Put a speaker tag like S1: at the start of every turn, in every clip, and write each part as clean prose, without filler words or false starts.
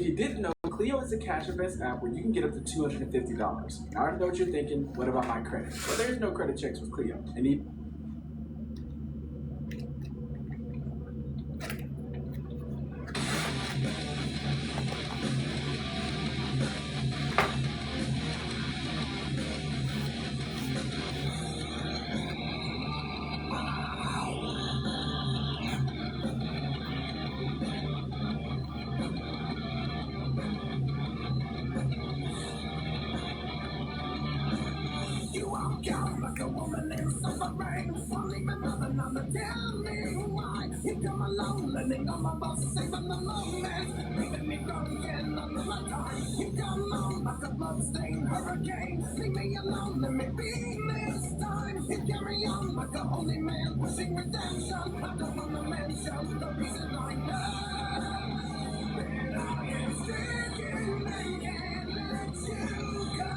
S1: you didn't know, Clio is a cash advance app where you can get up to $250. Now I know what you're thinking, what about my credit? Well, there is no credit checks with Clio.
S2: You walk out like a woman in suffering. Only my mother, never tell me why. You come along, leaning on my bus, saving the moment. Leaving me broken under my time. You come on like a bloodstained hurricane. Leave me alone, let me be this time. You carry on like a holy man, pushing redemption. I don't wanna mention the reason I know that I am sticking and can't let you go.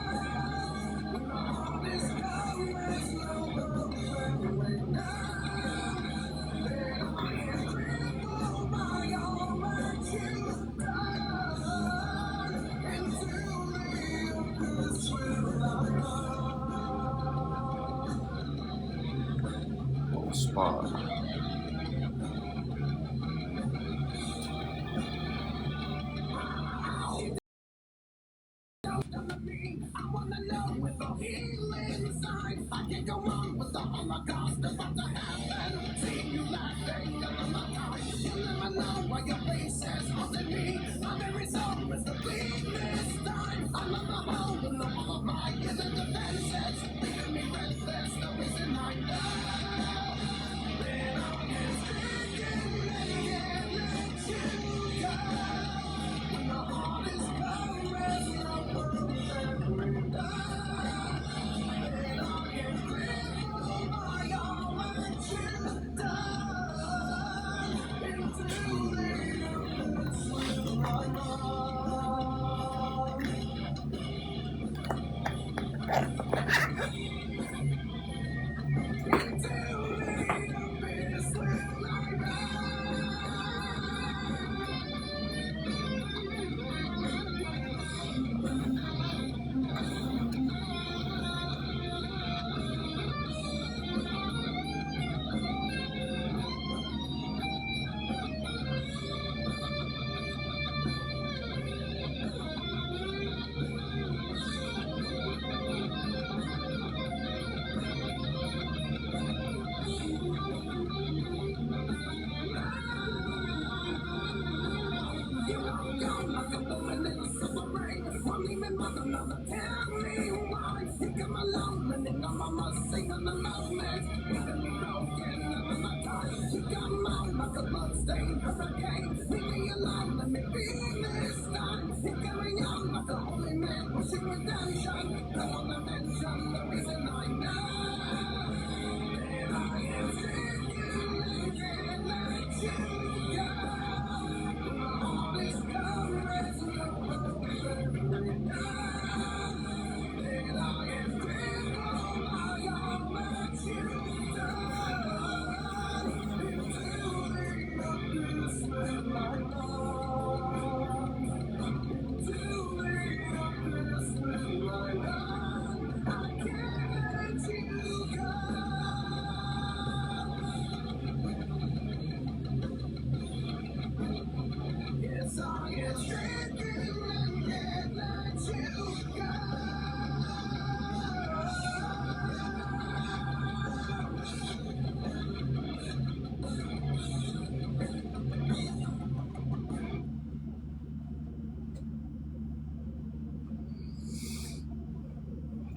S3: Spot.
S2: I wanna know with the healing inside. I can't go on with the Holocaust about to happen. Seeing you laughing under my time. You never know why your face says haunted me. My very soul is the bleed this time. I'm on the hole in the wall of my inner defenses. Leaving me breathless, the reason I know that I am sticking and can't let you go. When the heart is cold, there's no world that we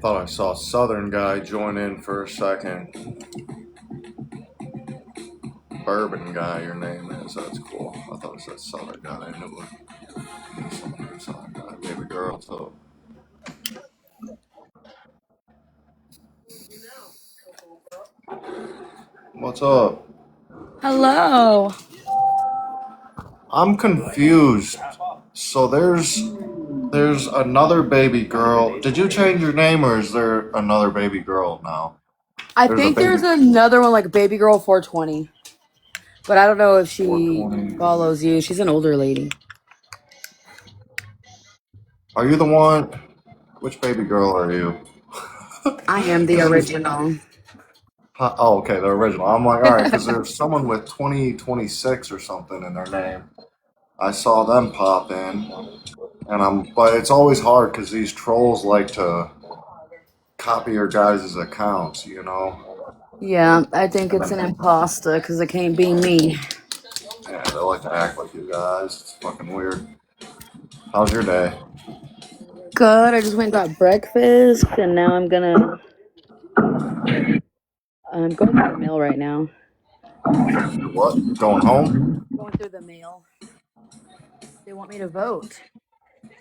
S3: Thought I saw a Southern guy join in for a second. Bourbon guy, your name is. That's cool. I thought it said Southern guy. I knew it was Southern guy. Baby girl, too. What's up?
S4: Hello.
S3: I'm confused. So there's another baby girl. Did you change your name, or is there another baby girl now?
S4: I think there's another one, like Baby Girl 420. But I don't know if she
S3: 420.
S4: follows you. She's an older lady.
S3: Are you the one? Which baby girl are you?
S4: I am the original.
S3: Oh, okay, the original. I'm like, all right, because there's someone with 2026 or something in their name. I saw them pop in, but it's always hard because these trolls like to copy your guys' accounts, you know?
S4: Yeah, I think
S3: And
S4: it's
S3: then,
S4: an imposter because it can't be me.
S3: yeah, they like to act like you guys. It's fucking weird. How's your day?
S4: Good. I just went and got breakfast, and now I'm going through the mail right now.
S3: What? You going home?
S4: Going through the mail. They want me to vote.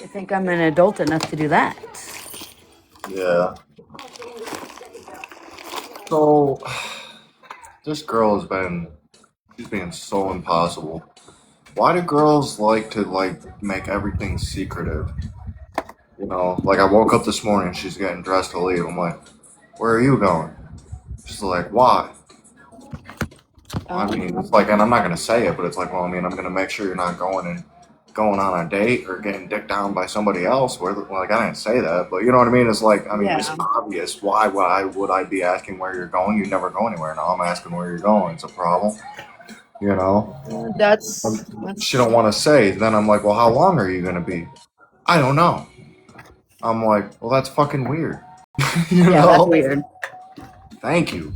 S4: They think I'm an adult enough to do that.
S3: Yeah. So, this girl she's being so impossible. Why do girls like to, make everything secretive? You know, like I woke up this morning, she's getting dressed to leave. I'm like, where are you going? She's like, why? I mean, it's like, and I'm not gonna say it, but it's like, well, I mean, I'm gonna make sure you're not going on a date or getting dicked down by somebody else. Like, I didn't say that, but you know what I mean? It's like, I mean, it's
S4: Yeah.
S3: obvious. Why would I be asking where you're going? You never go anywhere. Now I'm asking where you're going. It's a problem, you know.
S4: That's
S3: She don't want to say. Then I'm like, well, how long are you gonna be? I don't know. I'm like, well, that's fucking weird. You
S4: yeah, that's
S3: know?
S4: weird.
S3: Thank you.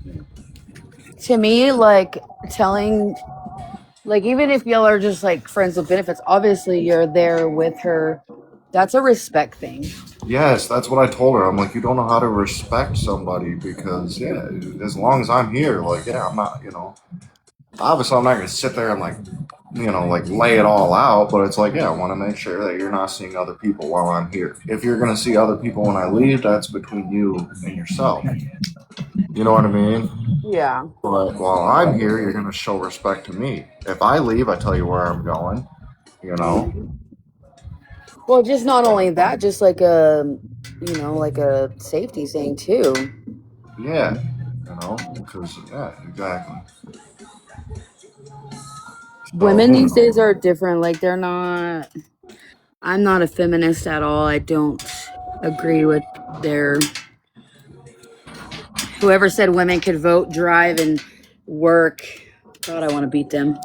S4: To me, like telling, like even if y'all are just like friends with benefits, obviously you're there with her. That's a respect thing.
S3: Yes, that's what I told her. I'm like, you don't know how to respect somebody because, yeah, as long as I'm here, like, yeah, I'm not, obviously I'm not going to sit there and, like lay it all out, but it's like, yeah, I want to make sure that you're not seeing other people while I'm here. If you're going to see other people when I leave, that's between you and yourself. You know what I mean?
S4: Yeah.
S3: But while I'm here, you're going to show respect to me. If I leave, I tell you where I'm going, you know?
S4: Well, just not only that, just like like a safety thing too.
S3: Yeah, because, yeah, exactly. So,
S4: Women these days are different. Like they're not. I'm not a feminist at all. I don't agree with their. Whoever said women could vote, drive, and work. God, I want to beat them.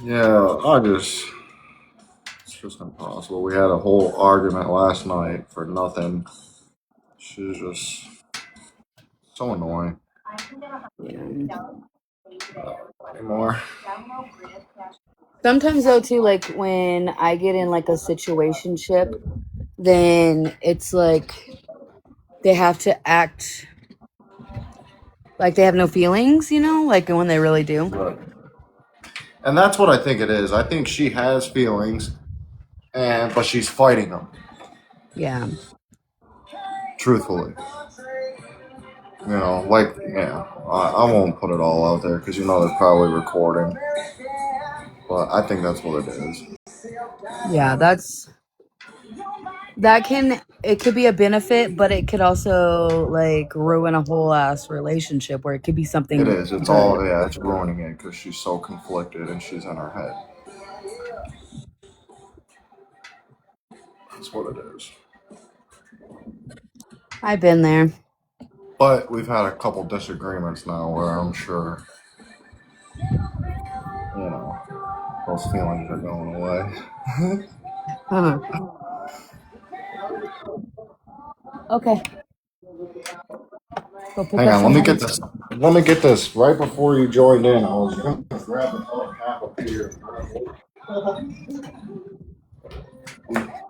S3: yeah, it's just impossible. We had a whole argument last night for nothing. She's just so annoying.
S4: Yeah.
S3: Anymore.
S4: Sometimes though too, like when I get in like a situationship, then it's like they have to act like they have no feelings, like when they really do.
S3: Right. And that's what I think it is. I think she has feelings, but she's fighting them.
S4: Yeah.
S3: Truthfully, yeah. I won't put it all out there because they're probably recording. But I think that's what it is.
S4: Yeah, it could be a benefit, but it could also like ruin a whole ass relationship where it could be
S3: It
S4: something
S3: is. It's
S4: good.
S3: all. Yeah, it's ruining it because she's so conflicted and she's in her head. That's what it is.
S4: I've been there.
S3: But we've had a couple disagreements now where I'm sure, those feelings are going away.
S4: Huh. Okay. Go pick
S3: Hang
S4: up
S3: on,
S4: some
S3: let me
S4: money.
S3: get this. Let me get this right before you joined in. I was going to grab another half of beer.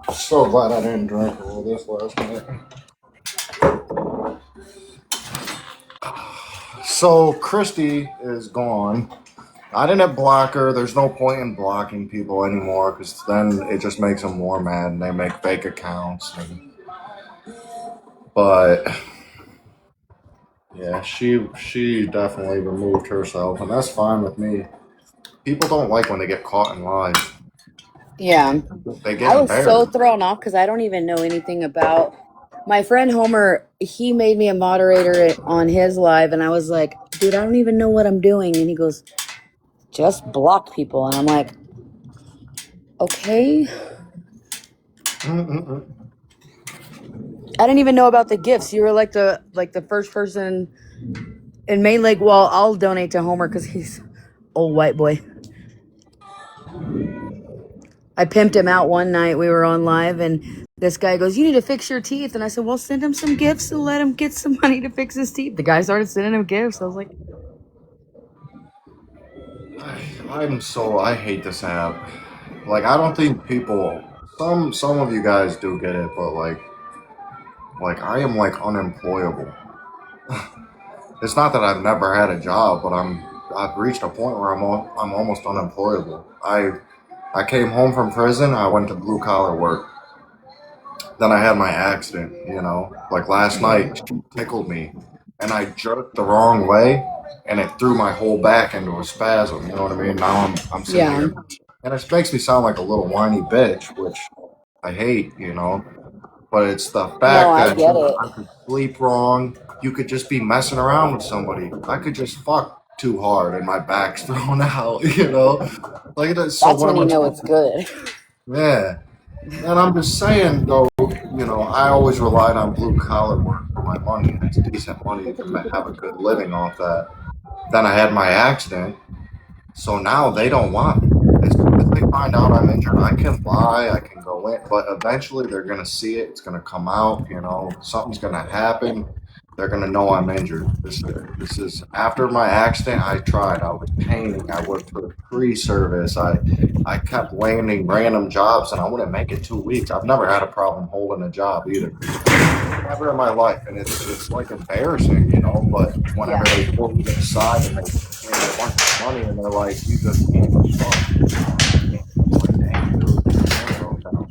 S3: I'm so glad I didn't drink all this last night. So Christy is gone. I didn't block her. There's no point in blocking people anymore because then it just makes them more mad and they make fake accounts. But yeah, she definitely removed herself, and that's fine with me. People don't like when they get caught in lies.
S4: Yeah.
S3: They get
S4: I was so
S3: embarrassed.
S4: thrown off because I don't even know anything about my friend Homer. He made me a moderator on his live, and I was like, dude, I don't even know what I'm doing. And he goes, just block people. And I'm like, Okay.
S3: Mm-mm-mm.
S4: I didn't even know about the gifts. You were like the first person in Maine. Like, well, I'll donate to Homer because he's old white boy. I pimped him out one night. We were on live, and this guy goes, "You need to fix your teeth." And I said, "Well, send him some gifts and let him get some money to fix his teeth." The guy started sending him gifts. I was like,
S3: I hate this app. Like, I don't think people, some of you guys do get it, but like I am like unemployable. It's not that I've never had a job, but I've reached a point where I'm almost unemployable. I came home from prison. I went to blue collar work. Then I had my accident. Like last night, she tickled me, and I jerked the wrong way, and it threw my whole back into a spasm. You know what I mean? Now I'm sitting
S4: yeah,
S3: here, and it makes me sound like a little whiny bitch, which I hate. But it's the
S4: no,
S3: fact
S4: I
S3: that
S4: get it.
S3: I could sleep wrong. You could just be messing around with somebody. I could just fuck too hard and my back's thrown out. Like so
S4: That's
S3: what
S4: when
S3: am
S4: you
S3: I
S4: know
S3: supposed
S4: it's
S3: to do?
S4: good.
S3: Yeah. And I'm just saying though, I always relied on blue collar work for my money, and it's decent money to have a good living off that. Then I had my accident, so now they don't want me. As soon as they find out I'm injured, I can lie, I can go in, but eventually they're going to see it. It's going to come out, something's going to happen. They're going to know I'm injured. This is after my accident. I tried. I was painting. I worked for the pre-service. I kept landing random jobs, and I wouldn't make it 2 weeks. I've never had a problem holding a job either. Never in my life, and it's like embarrassing. But
S4: Yeah,
S3: whenever they pull me to the side and they hand me a bunch of money and they're like, "You just can't keep up," it's like, "Dang, dude, calm down."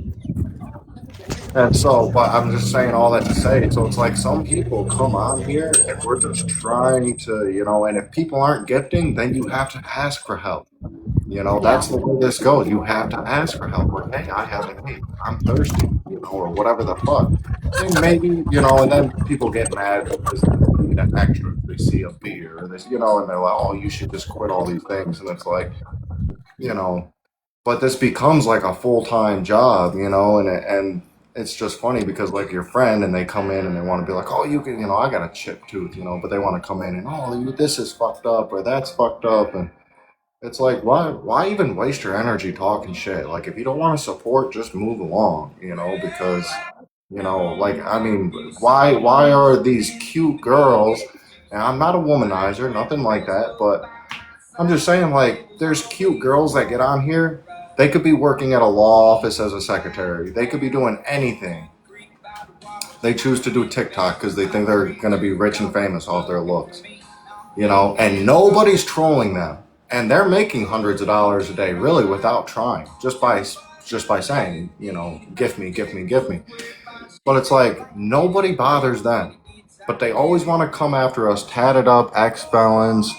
S3: And so, but I'm just saying all that to say, so it's like some people come on here and we're just trying to, and if people aren't gifting, then you have to ask for help.
S4: yeah,
S3: That's the way this goes. You have to ask for help. Like, hey, I have an ache. I'm thirsty, or whatever the fuck. And maybe, and then people get mad because they see the extras. They see a beer, or this, and they're like, oh, you should just quit all these things. And it's like, you know, but this becomes like a full-time job, and it's just funny because like your friend and they come in and they want to be like, oh, you can, I got a chipped tooth, but they want to come in and, oh, this is fucked up or that's fucked up. And it's like, why even waste your energy talking shit? Like, if you don't want to support, just move along, because, like, I mean, why are these cute girls, and I'm not a womanizer, nothing like that, but I'm just saying, like, there's cute girls that get on here. They could be working at a law office as a secretary. They could be doing anything. They choose to do TikTok because they think they're going to be rich and famous off their looks, and nobody's trolling them. And they're making hundreds of dollars a day, really, without trying, just by saying, gift me, gift me, gift me. But it's like nobody bothers them, but they always want to come after us, tatted up, X felons.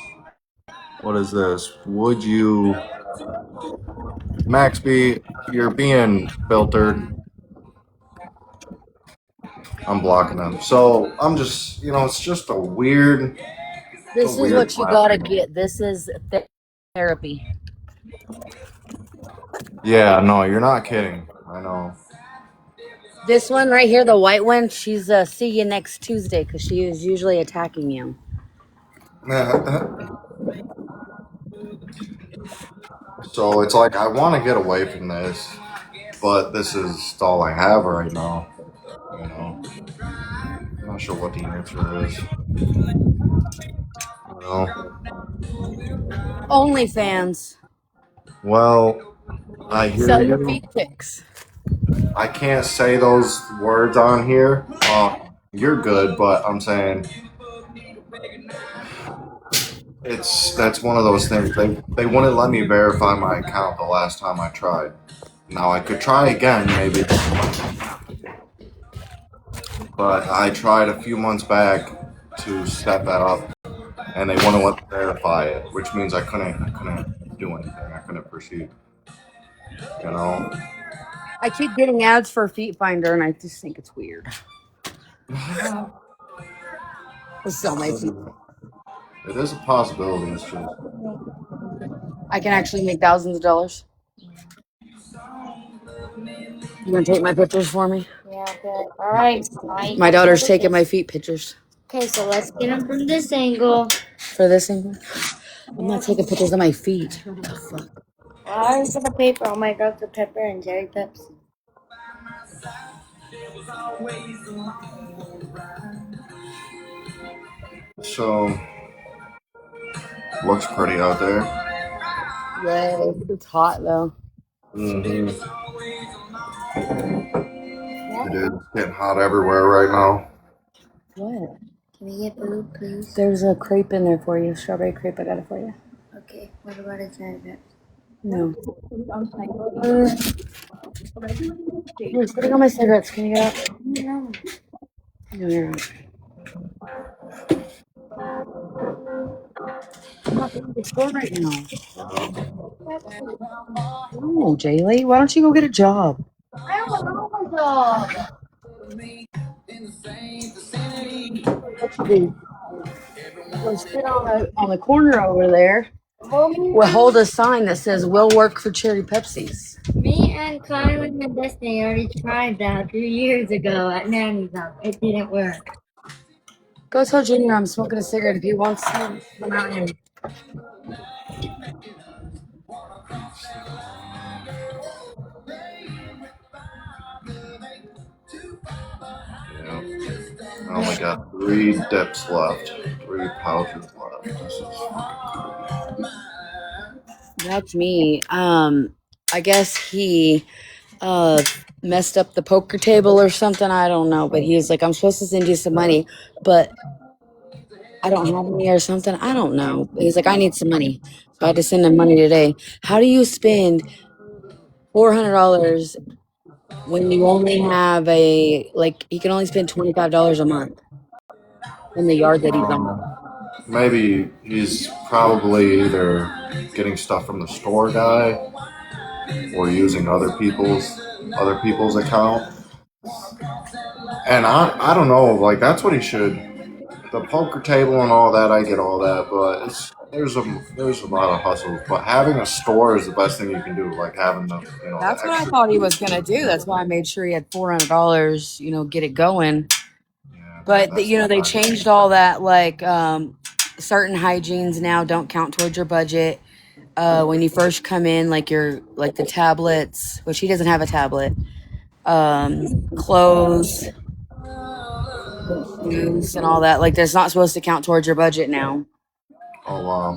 S3: What is this? Would you, Max B? You're being filtered. I'm blocking them. So I'm just, it's just it's a
S4: this is
S3: weird
S4: what you gotta
S3: platform.
S4: get. This is therapy.
S3: Yeah, no, you're not kidding. I know.
S4: This one right here, the white one, she's see you next Tuesday because she is usually attacking you.
S3: So it's like I want to get away from this, but this is all I have right now. You know, I'm not sure what the answer is. You know,
S4: OnlyFans.
S3: well, I hear
S4: Sell your
S3: you.
S4: feet pics.
S3: I can't say those words on here. You're good, but I'm saying that's one of those things. They wouldn't let me verify my account the last time I tried. Now I could try again, maybe, but I tried a few months back to set that up, and they wouldn't let me verify it, which means I couldn't do anything. I couldn't proceed. You know,
S4: I keep getting ads for Feet Finder, and I just think it's weird. To sell my feet.
S3: it is a possibility. It's just
S4: I can actually make thousands of dollars. You gonna take my pictures for me?
S5: Yeah, okay. Alright, Mike.
S4: My daughter's taking my feet pictures.
S5: Okay, so let's get them from this angle.
S4: For this thing? I'm not taking pictures of my feet. What the fuck?
S5: Well, I already said the paper on my Dr. Pepper and Jerry Pepsi.
S3: So, looks pretty out there.
S4: Yeah, it's hot though.
S3: Mm-hmm. It is getting hot everywhere right now.
S4: What?
S5: Can we get food, please?
S4: There's a crepe in there for you. Strawberry crepe. I got it for you.
S5: Okay, what about a Jerry Pepsi?
S4: No. You're spitting on my cigarettes. Can you get up?
S5: No.
S4: No, you're not. I'm not going to the store right now. Oh, Jaylee, why don't you go get a job?
S5: I don't know my dog.
S4: What you do? Go sit on the corner over there.
S5: Well,
S4: We'll hold a sign that says "We'll work for Cherry Pepsis."
S5: me and Kylan and Destiny already tried that a few years ago at Nanny's house. It didn't work.
S4: Go tell Junior I'm smoking a cigarette if he wants to. Come out here.
S3: Yeah. I only got 3 dips left. 3 pouches left. This is
S4: That's me. I guess he messed up the poker table or something. I don't know. But he was like, I'm supposed to send you some money, but I don't have any or something. I don't know. He's like, I need some money. So I had to send him money today. How do you spend $400 when you only have he can only spend $25 a month in the yard that he's on?
S3: maybe he's probably either getting stuff from the store guy or using other people's account. And I don't know, like that's what he should. The poker table and all that, I get all that, but there's a lot of hustles. But having a store is the best thing you can do. Like having the
S4: That's
S3: the
S4: what I
S3: extra
S4: thought he was gonna do. That's why I made sure he had $400. Get it going.
S3: Yeah,
S4: But
S3: that's
S4: they
S3: what I-
S4: changed all that. Like certain hygienes now don't count towards your budget. When you first come in, like the tablets, which he doesn't have a tablet. Clothes, shoes, and all that. Like that's not supposed to count towards your budget now.
S3: Oh wow.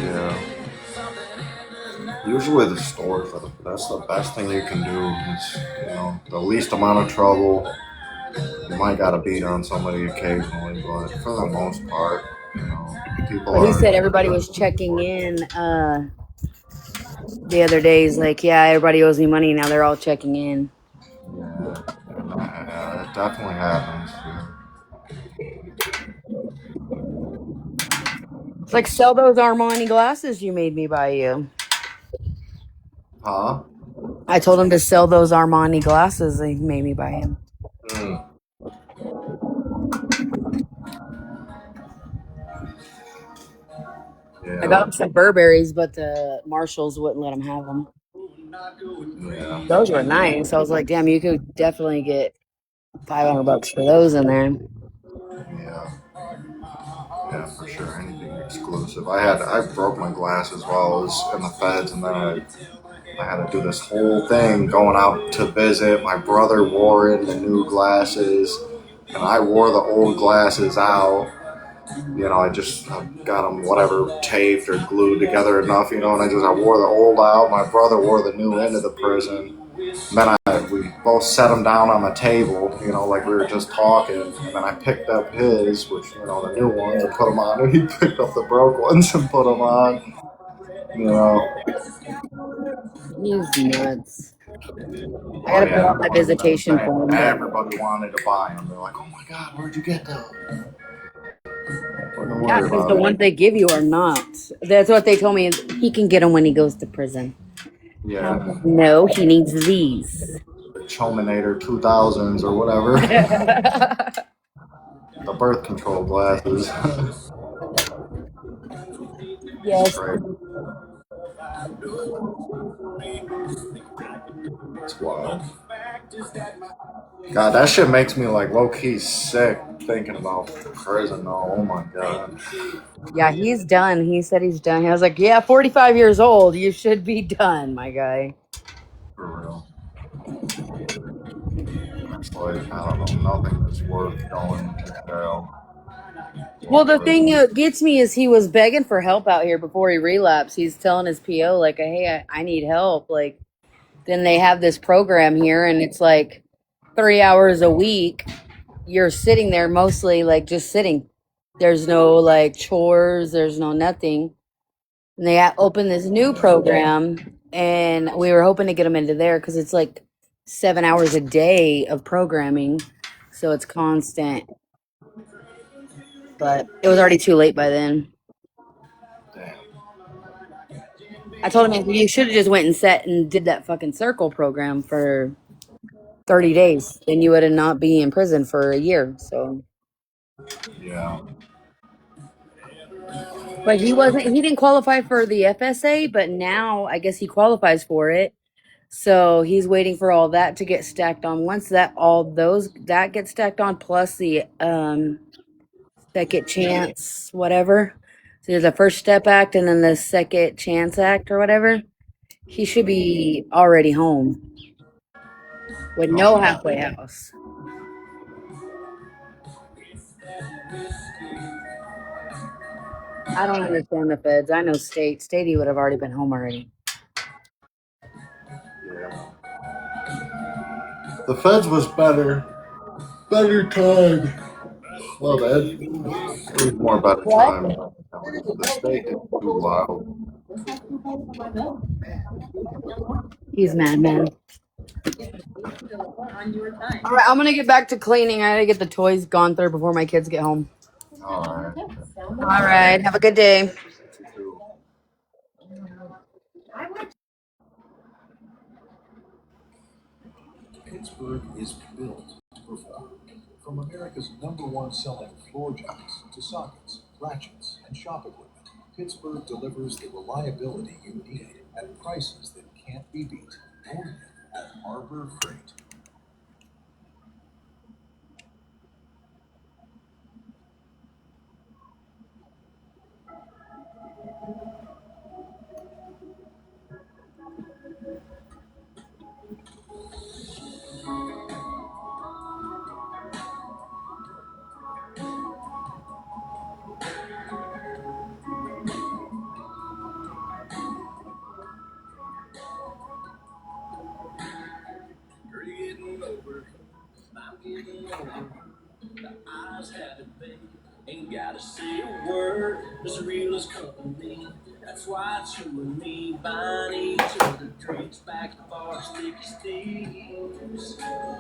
S3: Yeah. Usually the stores that's the best thing you can do. It's the least amount of trouble. You might gotta beat on somebody occasionally, but for the most part, people
S4: But he
S3: are.
S4: said everybody was checking in the other days. Like, yeah, everybody owes me money now. They're all checking in.
S3: Yeah, it definitely happens.
S4: It's like sell those Armani glasses you made me buy you.
S3: Huh?
S4: I told him to sell those Armani glasses he made me buy him.
S3: Mm. Yeah.
S4: I got him some Burberrys, but the Marshalls wouldn't let him have them.
S3: Yeah.
S4: Those were nice. I was like, damn, you could definitely get $500 for those in there.
S3: Yeah. Yeah, for sure. Anything exclusive. I broke my glasses while I was in the feds, and then I had to do this whole thing going out to visit. My brother wore in the new glasses, and I wore the old glasses out. I got them whatever taped or glued together enough, and I wore the old out. My brother wore the new into the prison. And then we both set them down on the table, like we were just talking. And then I picked up his, which, the new ones, and put them on. And he picked up the broke ones and put them on.
S4: He's nuts. I gotta put out my visitation form.
S3: Everybody wanted to buy them. They're like, oh my God, where'd you get those?
S4: Yeah, because the ones they give you are not. That's what they told me. He can get them when he goes to prison.
S3: Yeah.
S4: No, he needs these.
S3: The Chominator 2000s or whatever. The birth control glasses.
S4: Yes.
S3: Right. It's wild. God, that shit makes me like low key sick thinking about prison. Oh my god.
S4: Yeah, he's done. He said he's done. I was like, yeah, 45 years old. You should be done, my guy.
S3: For real. It's like, I don't know, nothing is worth going to jail.
S4: Well,
S3: Or
S4: the thing
S3: prison.
S4: that gets me is he was begging for help out here before he relapsed. He's telling his PO, like, hey, I need help. Like, then they have this program here, and it's like 3 hours a week. You're sitting there mostly, like, just sitting. There's no, like, chores, there's no nothing. And they opened this new program, and we were hoping to get him into there because it's like 7 hours a day of programming. So it's constant. But it was already too late by then.
S3: Damn.
S4: I told him you should have just went and sat and did that fucking circle program for 30 days. Then you would have not be in prison for a year. So,
S3: Yeah.
S4: but he didn't qualify for the FSA, but now I guess he qualifies for it. So he's waiting for all that to get stacked on. Once that gets stacked on, plus the second chance, whatever. So there's a First Step Act and then the Second Chance Act or whatever. He should be already home with no
S3: Oh,
S4: halfway house. I don't understand the feds. I know state. State, he would have already been home already.
S3: yeah. The feds was better. Better time. Well, it was more better
S4: What?
S3: time. The state is too loud.
S4: He's mad, man. All right, I'm gonna get back to cleaning. I gotta get the toys gone through before my kids get home.
S3: Alright.
S4: All right, have a good day.
S2: Pittsburgh is built to perform. From America's #1 selling floor jacks to sockets, ratchets, and shop equipment, Pittsburgh delivers the reliability you need at prices that can't be beat. Only at Harbor Freight. You're getting over. I'm getting over. The eyes have it, babe. Ain't gotta say a word. There's a real as company. That's why it's you and me buying each other drinks back to bar sticky Steve's.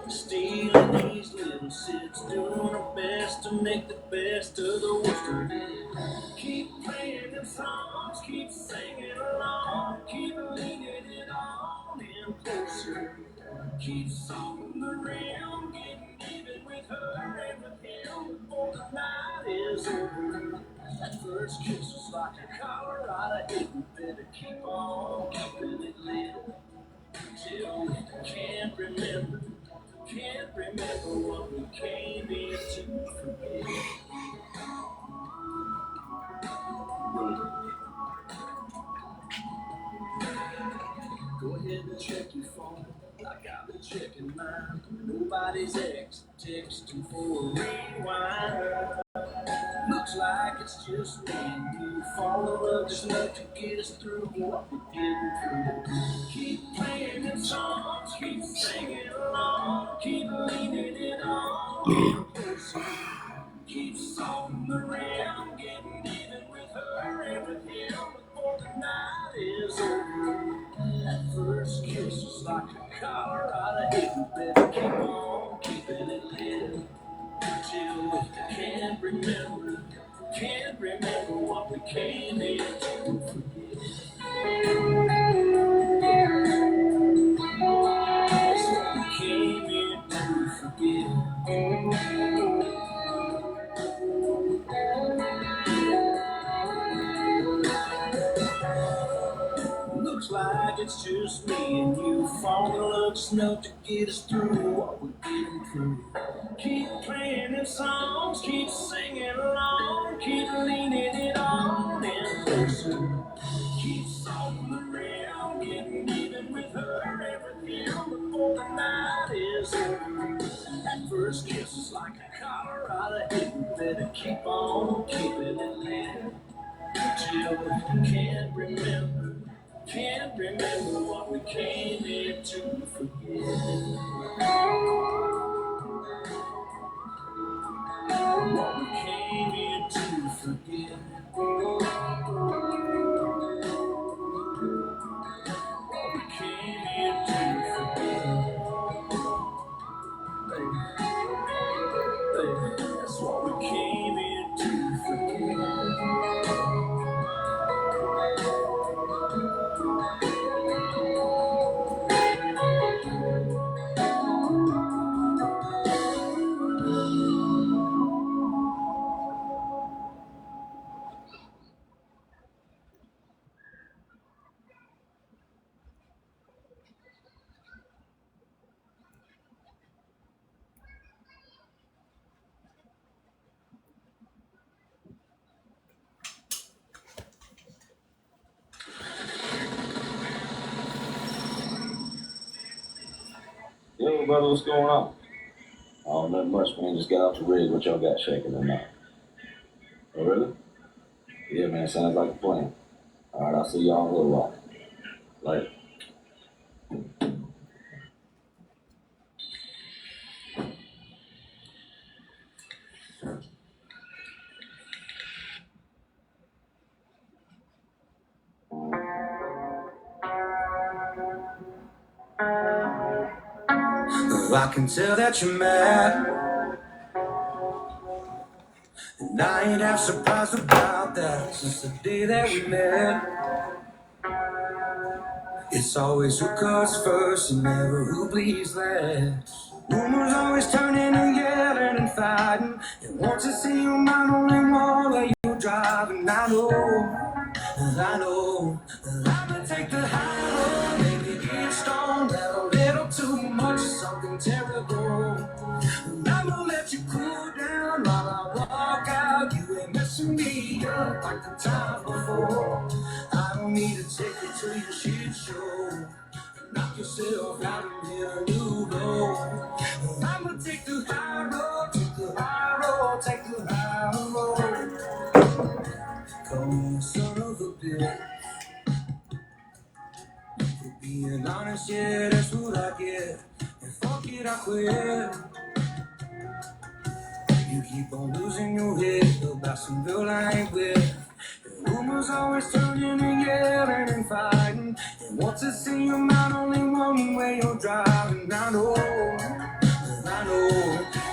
S2: Stealing these little sits, doing our best to make the best of the worst of it. Keep playing them songs, keep singing along, keep leaning it on in closer. Keep softening the rim, getting even with her and with him before the night is over. That first kiss was like a Colorado heat. We better keep on keeping it lit till we can't remember what we came here to forget. Go ahead and check your phone. I got the check in mine. Nobody's texting for a rewind. Looks like it's just me and you. Fall in love just enough to get us through what we're getting through. Keep playing them songs, keep singing along, keep leaving it on. Keep softening the rim, getting even with her and with him before the night is over. That first kiss was like a Colorado hit. We better keep on keeping it lit till we can't remember what we came here to forget. That's what we came here to forget. like it's just me and you. Falling looks enough to get us through what we're getting through. Keep playing them songs, keep singing along, keep leaning it on and closer. Keep salting the rim, getting even with her everything before the night is over. That first kiss is like a Colorado hit. You better keep on keeping it lit till we can't remember what we came here to forget. What we came here to forget. What we came here to forget. That's what we came here to forget.
S6: Yo, brother, what's going on? Oh, nothing much, man. Just got off the rig. What y'all got shaking tonight? Oh, really? Yeah, man. Sounds like a plan. All right, I'll see y'all in a little while. Later.
S2: I can tell that you're mad, and I ain't half surprised about that. Since the day that we met, it's always who cuts first and never who bleeds last. Rumors always turning and yelling and fighting, and want to see your mind only one way you're driving. I know that I'ma take the high road, maybe get stoned out a little too much, something terrible. I'ma let you cool down while I walk out. You ain't messing me up like the times before. I don't need to take you to your shit show. Knock yourself out and hit a new low. I'ma take the high road, take the high road, take the high road. Call me a son of a bitch. For being honest, yeah, that's what I get. And fuck it, I quit. You keep on losing your head about some girl I ain't with. The rumors always turning and yelling and fighting. And want to see your mind only one way you're driving. I know,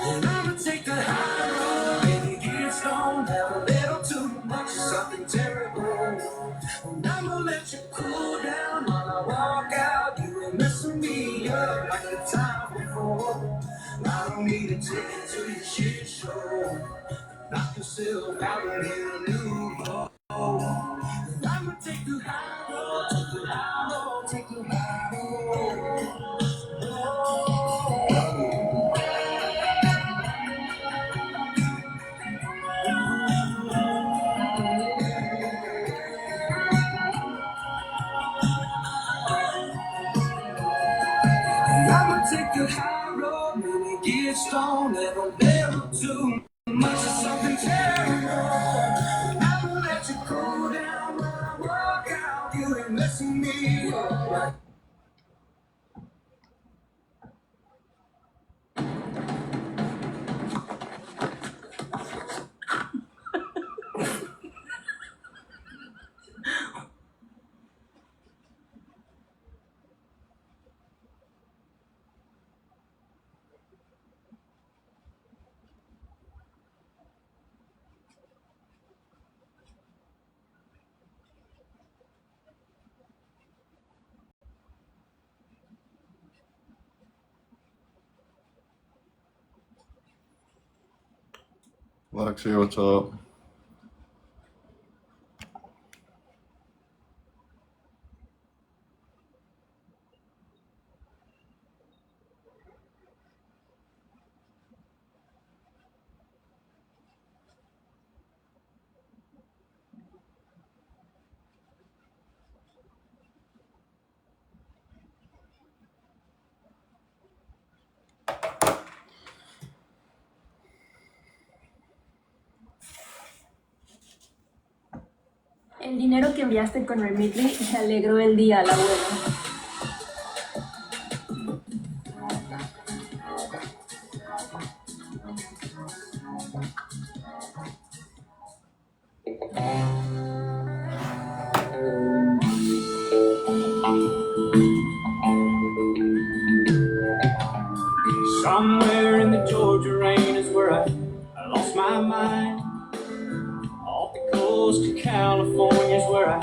S2: and I'ma take the high road. Maybe get stoned, have a little too much, something terrible. And I'ma let you cool down while I walk out. You ain't messing me up like the time before. I don't need to take you to your shit show. Knock yourself out and hit a new low. And I'ma take the high road, take the high road, take the high road. And I'ma take the high road, maybe get stoned, never little too much of something terrible. I'ma let you cool down when I walk out. You ain't messing me up.
S3: Lexi, what's up?
S2: El dinero que enviaste con Remitly le alegró el día al abuelo.
S6: Somewhere in the Georgia rain is where I lost my mind. Off the coast of California's where I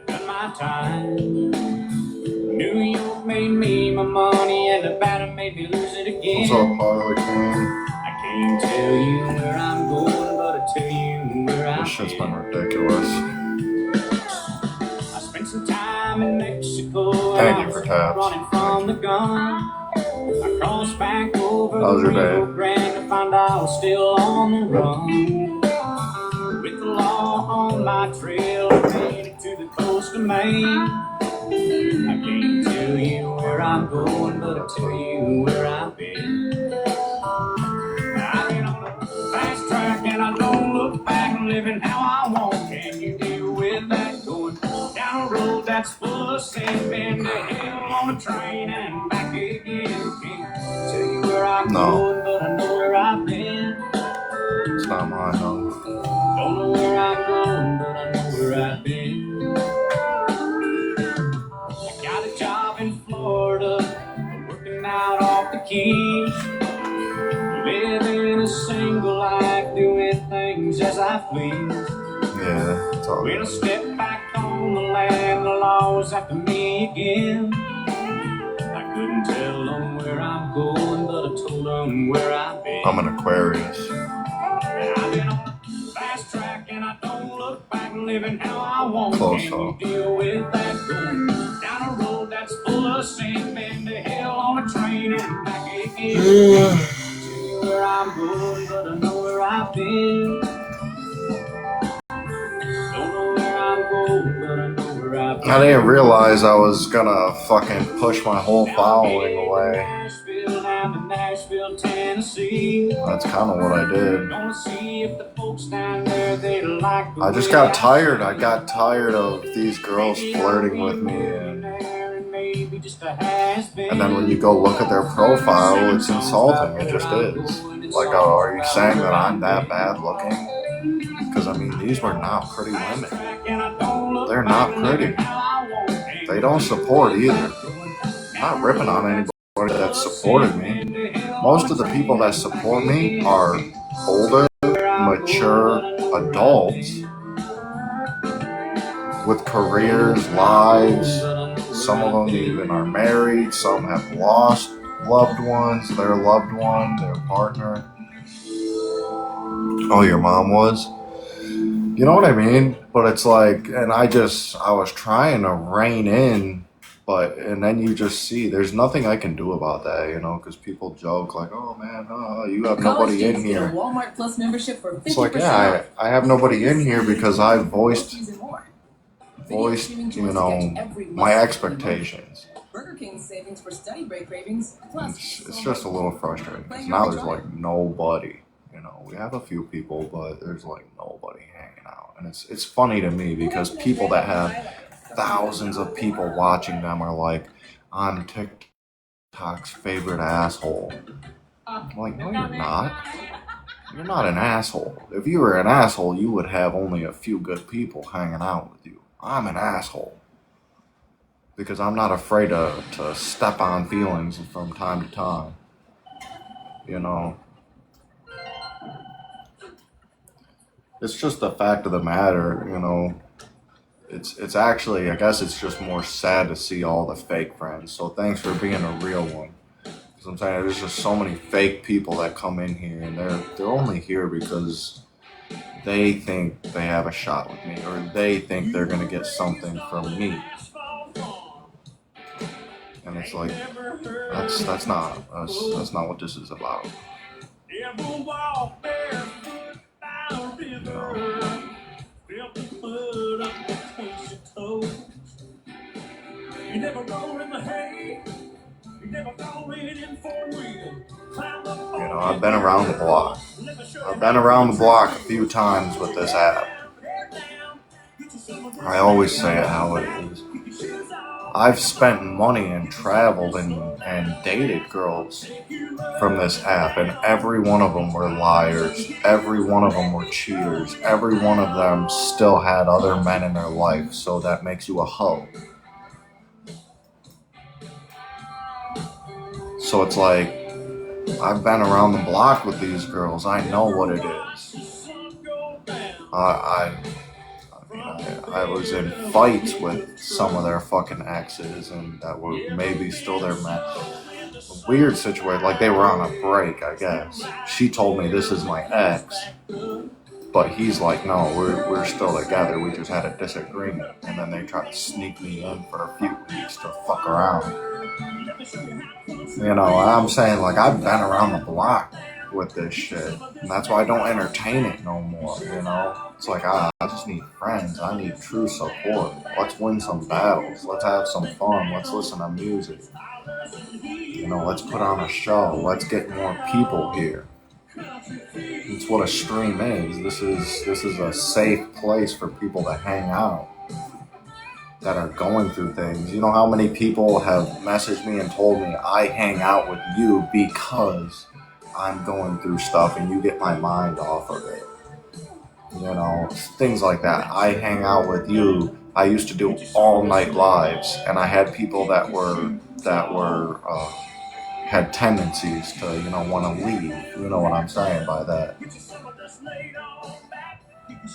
S6: done my time. New York made me my money and Nevada made me lose it again.
S3: What's up, Harley Quinn?
S6: I can't tell you where I'm going, but I tell you where I've
S3: This shit's
S6: been.
S3: been ridiculous.
S6: I spent some time in Mexico.
S3: Thank you for tabs.
S6: Running from the gun. I crossed back over
S3: How's
S6: the
S3: your day?
S6: Rio Grande to find out I was still on the run. With the law on my trail, I made it to the coast of Maine. I can't tell you where I'm going, but I'll tell you where I've been. I've been on a fast track and I don't look back, living how I want. Can you deal with that? Going down a road that's full of sand, been to hell on a train and back again. Can't tell you where I'm going, but I know where I've been.
S3: It's not mine, though.
S6: Don't know where I'm going, but I know where I've been. I got a job in Florida, working out off the keys. Living a single life, doing things as I please.
S3: Yeah, it's all
S6: When I
S3: good.
S6: step back on the land, the law was after me again. I couldn't tell them where I'm going, but I told them where I've been.
S3: I'm an Aquarius.
S6: I've been on a fast track and I don't look back, living how I want.
S3: Close
S6: Can
S3: though.
S6: you deal with that? Going down a road that's full of sand, been to hell on a train and back again. Where I'm going, but I know where I've been. Don't know where I'm going, but I know where I've been.
S3: I didn't realize I was gonna fucking push my whole following away.
S6: Nashville, down to Nashville, Tennessee.
S3: That's kind of what I did.
S6: Gonna see if the folks down there they like the
S3: I just
S6: way
S3: got
S6: I
S3: tired. I
S6: sing.
S3: got tired of these girls flirting with me, and then when you go look at their profile, it's insulting. It just is. Like, oh, are you saying that I'm that bad looking? Because I mean, these were not pretty women. They're not pretty. They don't support either. I'm not ripping on anybody that supported me. Most of the people that support me are older, mature adults with careers, lives. Some of them even are married. Some have lost loved ones, their loved one, their partner. Oh, your mom was? You know what I mean? But it's like, and I was trying to rein in, and then you just see, there's nothing I can do about that, you know, because people joke like, oh man, you have nobody in here.
S2: Walmart Plus membership for 50%
S3: It's like, yeah, I have nobody in here because I voiced, you know, my expectations.
S2: Burger King savings for study break cravings.
S3: It's just a little frustrating because now there's like nobody. You know, we have a few people, but there's like nobody hanging out, and it's funny to me because people that have thousands of people watching them are like, I'm TikTok's favorite asshole. I'm like, no, you're not. You're not an asshole. If you were an asshole, you would have only a few good people hanging out with you. I'm an asshole because I'm not afraid to step on feelings from time to time. You know. It's just the fact of the matter, you know. It's actually, I guess it's just more sad to see all the fake friends. So thanks for being a real one. Because I'm saying there's just so many fake people that come in here, and they're only here because they think they have a shot with me, or they think they're gonna get something from me. And it's like, that's not what this is about. You know.
S6: You never roll in the hay. You never roll it in for real.
S3: You know, I've been around the block. I've been around the block a few times with this app. I always say it how it is. I've spent money and traveled and dated girls from this app, and every one of them were liars. Every one of them were cheaters. Every one of them still had other men in their life, so that makes you a hoe. So it's like, I've been around the block with these girls. I know what it is. I was in fights with some of their fucking exes, and that were maybe still their men. Weird situation, like they were on a break, I guess. She told me this is my ex, but he's like, no, we're still together. We just had a disagreement, and then they tried to sneak me in for a few weeks to fuck around. You know, I'm saying, like, I've been around the block with this shit, and that's why I don't entertain it no more. You know, it's like, I just need friends. I need true support. Let's win some battles. Let's have some fun. Let's listen to music. You know, let's put on a show. Let's get more people here. It's what a stream is. This is a safe place for people to hang out that are going through things. You know how many people have messaged me and told me I hang out with you because I'm going through stuff and you get my mind off of it. You know, things like that. I hang out with you. I used to do all night lives, and I had people that had tendencies to, you know, want to leave. You know what I'm saying by that?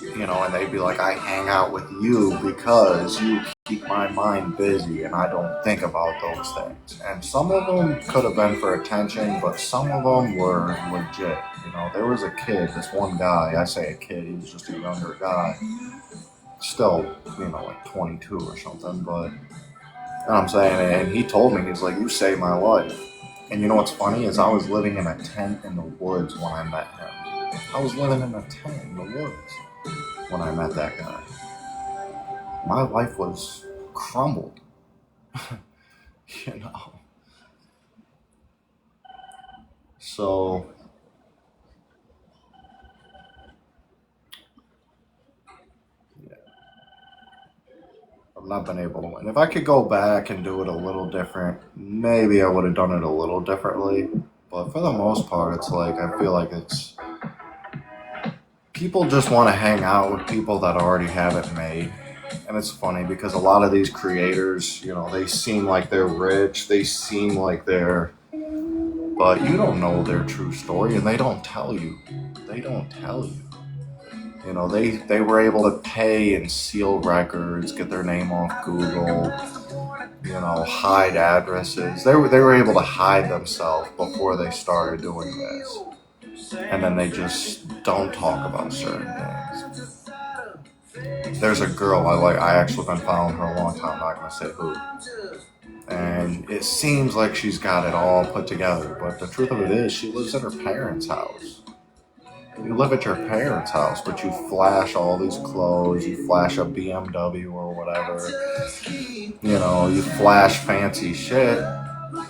S3: You know, and they'd be like, I hang out with you because you keep my mind busy and I don't think about those things. And some of them could have been for attention, but some of them were legit. You know, there was a kid, this one guy, I say a kid, he was just a younger guy, still, you know, like 22 or something, but, you know what I'm saying, and he told me, he's like, you saved my life. And you know what's funny is I was living in a tent in the woods when I met him. I was living in a tent in the woods when I met that guy. My life was crumbled. You know. So yeah. I've not been able to win. If I could go back and do it a little different, maybe I would have done it a little differently. But for the most part, it's like, I feel like it's, people just want to hang out with people that already have it made. And it's funny because a lot of these creators, you know, they seem like they're rich, they seem like they're, but you don't know their true story, and they don't tell you. They don't tell you. You know, they were able to pay and seal records, get their name off Google, you know, hide addresses. They were able to hide themselves before they started doing this. And then they just don't talk about certain things. There's a girl I actually been following her a long time, I'm not gonna say who. And it seems like she's got it all put together, but the truth of it is she lives at her parents' house. You live at your parents' house, but you flash all these clothes, you flash a BMW or whatever, you know, you flash fancy shit,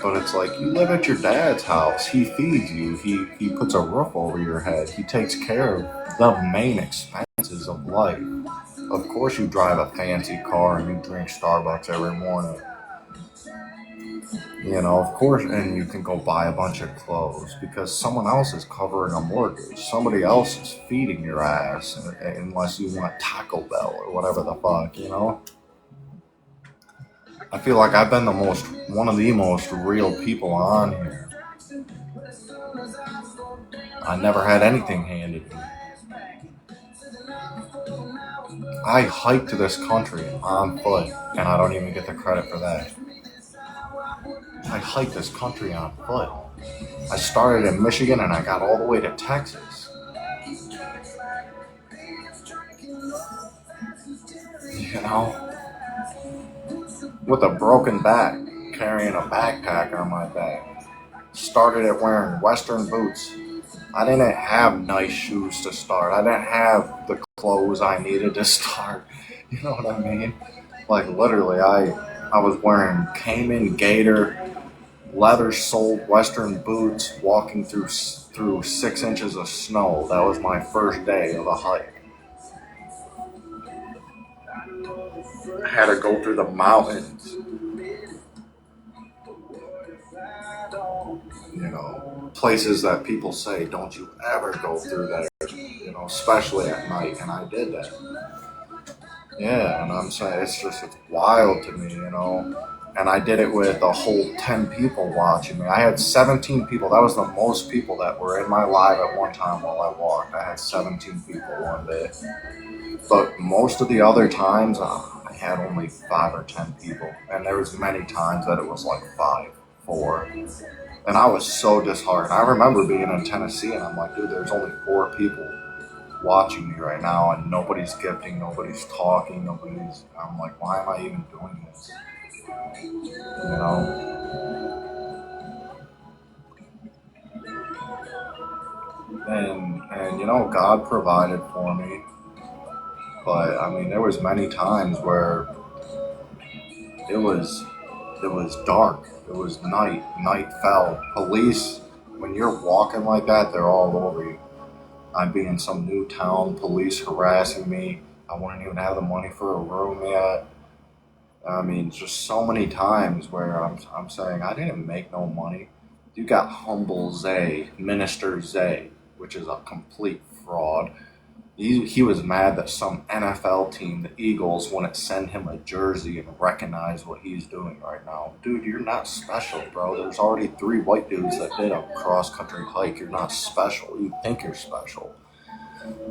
S3: but it's like, you live at your dad's house, he feeds you, he puts a roof over your head, he takes care of the main expenses of life. Of course you drive a fancy car and you drink Starbucks every morning. You know, of course, and you can go buy a bunch of clothes because someone else is covering a mortgage. Somebody else is feeding your ass, unless you want Taco Bell or whatever the fuck, you know? I feel like I've been one of the most real people on here. I never had anything handed to me. I hiked to this country on foot, and I don't even get the credit for that. I hiked this country on foot. I started in Michigan and I got all the way to Texas. You know? With a broken back, carrying a backpack on my back. Started at wearing Western boots. I didn't have nice shoes to start. I didn't have the clothes I needed to start. You know what I mean? Like literally, I was wearing Cayman Gator, leather-soled Western boots, walking through 6 inches of snow. That was my first day of a hike. had to go through the mountains. You know, places that people say, don't you ever go through there, you know, especially at night, and I did that. Yeah, and I'm saying it's wild to me, you know. And I did it with a whole 10 people watching me. I had 17 people. That was the most people that were in my live at one time while I walked. I had 17 people one day. But most of the other times, I had only 5 or 10 people. And there was many times that it was like 5, 4. And I was so disheartened. I remember being in Tennessee and I'm like, dude, there's only 4 people watching me right now and nobody's gifting, nobody's talking, I'm like, why am I even doing this? You know? And you know, God provided for me. But I mean, there was many times where it was dark. It was night. Night fell. Police, when you're walking like that, they're all over you. I'd be in some new town, police harassing me. I wouldn't even have the money for a room yet. I mean, just so many times where I'm saying, I didn't make no money. You got Humble Zay, Minister Zay, which is a complete fraud. He was mad that some NFL team, the Eagles, wouldn't send him a jersey and recognize what he's doing right now. Dude, you're not special, bro. There's already 3 white dudes that did a cross-country hike. You're not special. You think you're special.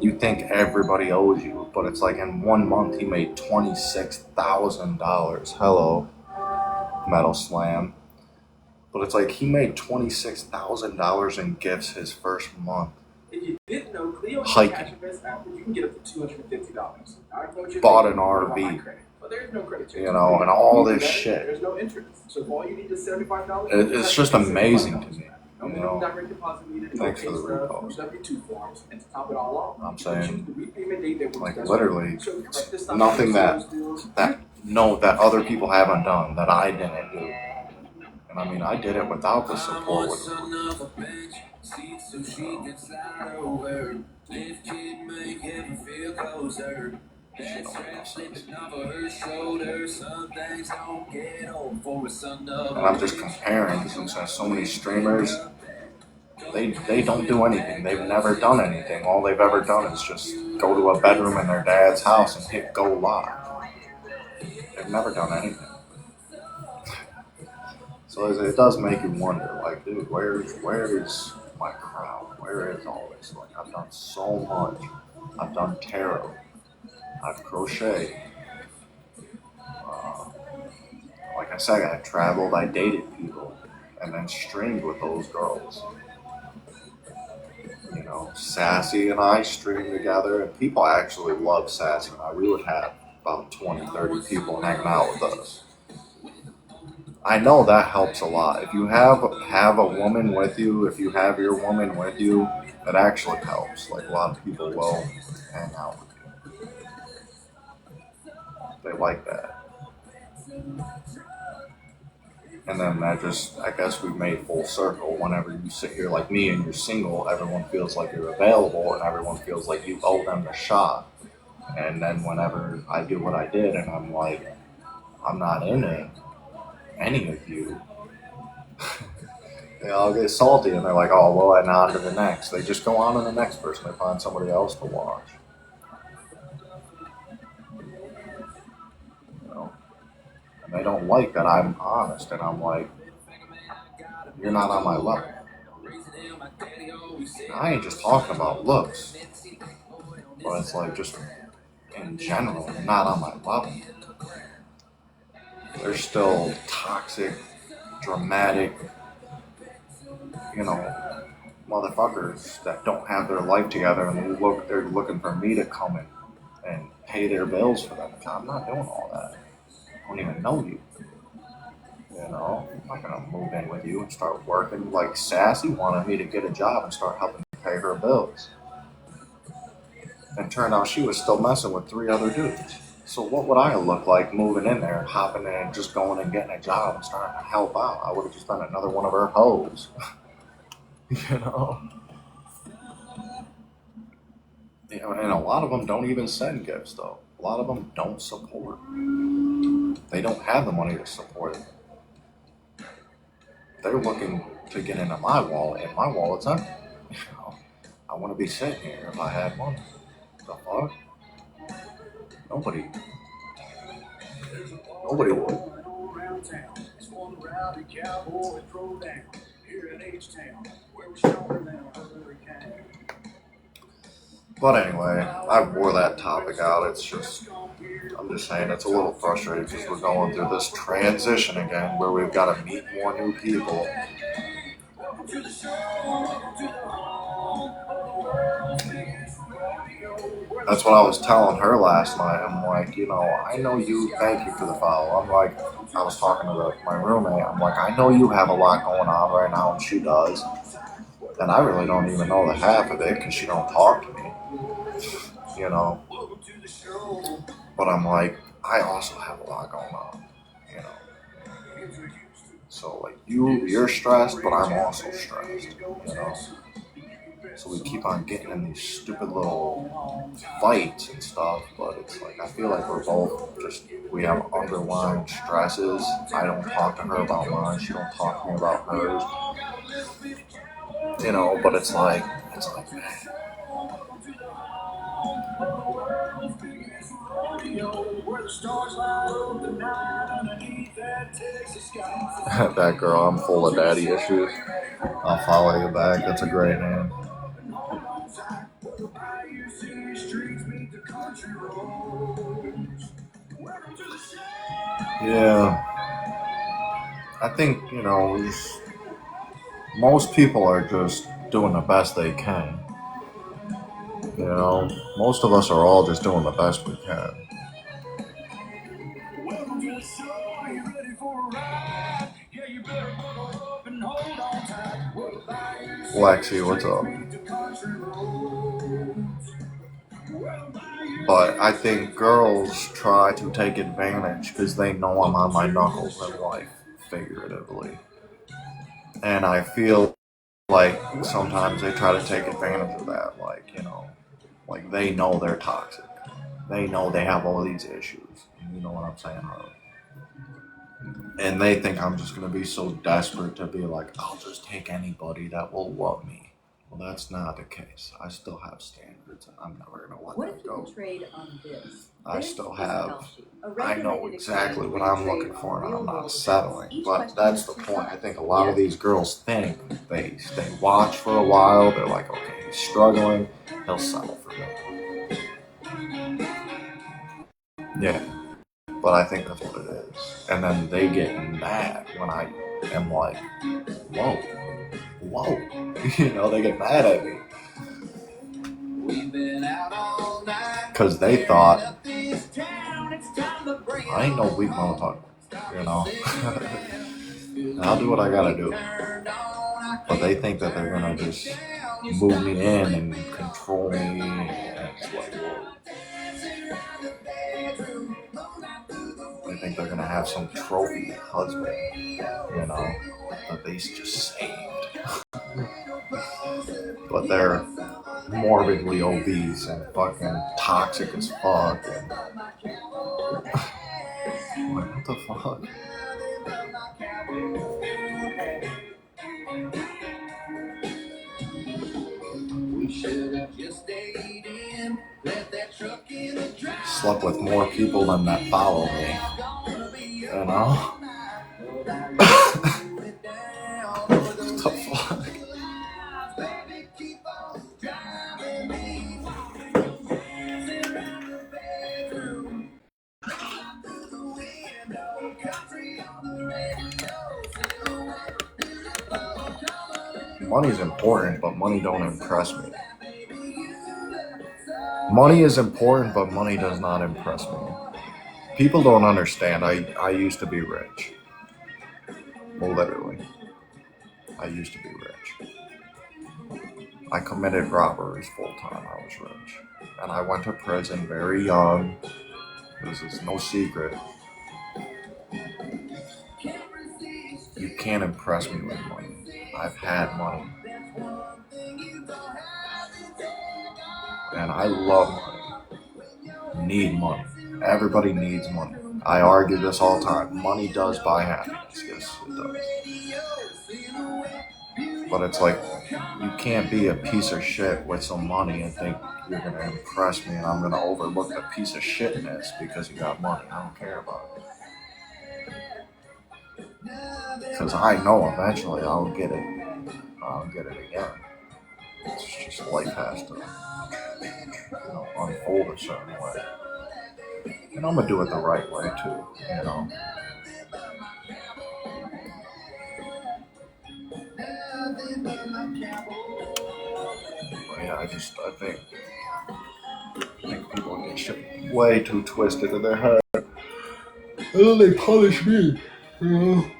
S3: You think everybody owes you. But it's like in 1 month, he made $26,000. Hello, Metal Slam. But it's like he made $26,000 in gifts his first month.
S1: If you didn't know, Cleo
S3: Hiking.
S1: Cash Invest app where you can get up to $250.
S3: Bought an RV.
S1: But there's no credit check.
S3: You know, and all this shit.
S1: There's no interest. So if all you need is $75,
S3: It's just amazing to me.
S1: No
S3: You
S1: minimum
S3: know,
S1: direct deposit needed.
S3: thanks for the
S1: no pay
S3: repost.
S1: stub, W2 forms, and to top it all off,
S3: I'm
S1: you
S3: saying,
S1: choose the repayment date that works
S3: like,
S1: best
S3: literally,
S1: for you. So if you like this stuff,
S3: nothing
S1: sales deals,
S3: that other people haven't done that I didn't do. And I mean, I did it without the support. And I'm just comparing since there's so many streamers. They don't do anything. They've never done anything. All they've ever done is just go to a bedroom in their dad's house and hit go live. They've never done anything. So it does make you wonder, like, dude, where is my crowd? Where is all this? Like, I've done so much. I've done tarot. I've crocheted. Like I said, I traveled, I dated people, and then streamed with those girls. You know, Sassy and I streamed together, and people actually love Sassy and I. We would have about 20, 30 people hanging out with us. I know that helps a lot. If you have a woman with you, if you have your woman with you, it actually helps. Like, a lot of people will hang out with you. They like that. And then I guess we made full circle. Whenever you sit here like me and you're single, everyone feels like you're available and everyone feels like you owe them the shot. And then whenever I do what I did and I'm like, I'm not into any of you, they all get salty and they're like, oh, well, and on to the next. They just go on to the next person. They find somebody else to watch. You know? And they don't like that I'm honest. And I'm like, you're not on my level. I ain't just talking about looks. But it's like, just in general, you're not on my level. They're still toxic, dramatic, you know, motherfuckers that don't have their life together and they're looking for me to come in and pay their bills for them. I'm not doing all that. I don't even know you. You know, I'm not gonna move in with you and start working. Like, Sassy wanted me to get a job and start helping pay her bills. And turned out she was still messing with 3 other dudes. So what would I look like moving in there, hopping in and just going and getting a job and starting to help out? I would have just been another one of her hoes. You know? And a lot of them don't even send gifts, though. A lot of them don't support. They don't have the money to support it. They're looking to get into my wallet, and my wallet's empty. You know, I want to be sitting here if I had money. The fuck? Nobody would. But anyway, I wore that topic out. It's just, I'm just saying it's a little frustrating because we're going through this transition again where we've got to meet more new people. That's what I was telling her last night. I'm like, you know, I know you, thank you for the follow. I'm like, I was talking to my roommate. I'm like, I know you have a lot going on right now, and she does. And I really don't even know the half of it because she don't talk to me, you know. But I'm like, I also have a lot going on, you know. So like you're stressed, but I'm also stressed, you know. So we keep on getting in these stupid little fights and stuff, but it's like I feel like we're both we have underlying stresses. I don't talk to her about mine, she don't talk to me about hers. You know, but it's like that girl, I'm full of daddy issues. I'll follow you back. That's a great name. Yeah. I think, you know, most people are just doing the best they can. You know, most of us are all just doing the best we can. Lexi, what's up? But I think girls try to take advantage because they know I'm on my knuckles in life, figuratively. And I feel like sometimes they try to take advantage of that, like, you know, like they know they're toxic. They know they have all these issues. You know what I'm saying, Harley? And they think I'm just going to be so desperate to be like, I'll just take anybody that will love me. Well, that's not the case. I still have standards, and I'm never going to let them go.
S2: Trade on this?
S3: I still have, I know exactly what I'm looking for, and I'm not settling. But that's the point. I think a lot of these girls think they watch for a while. They're like, okay, he's struggling. He'll settle for me. Yeah. But I think that's what it is. And then they get mad when I am like, whoa. You know, they get mad at me. Because they thought, I ain't no weak motherfucker, you know. I'll do what I gotta do. But they think that they're gonna just move me in and control me. And it's like, whoa. They think they're gonna have some trophy husband, you know, that they just saved. But they're morbidly obese and fucking toxic as fuck. And like, what the fuck? Slept with more people than that follow me, you know? What the fuck? Money's important, but money don't impress me. Money is important, but money does not impress me. People don't understand. I used to be rich. Well, literally. I used to be rich. I committed robberies full time. I was rich. And I went to prison very young. This is no secret. You can't impress me with money. I've had money. And I love money. Need money. Everybody needs money. I argue this all the time. Money does buy happiness. Yes, it does. But it's like, you can't be a piece of shit with some money and think you're going to impress me and I'm going to overlook the piece of shitness because you got money. I don't care about it. Because I know eventually I'll get it. I'll get it again. It's just life has to, unfold a certain way. And I'm going to do it the right way too, But yeah, I think people get shit way too twisted in their head. And then they punish me. I'm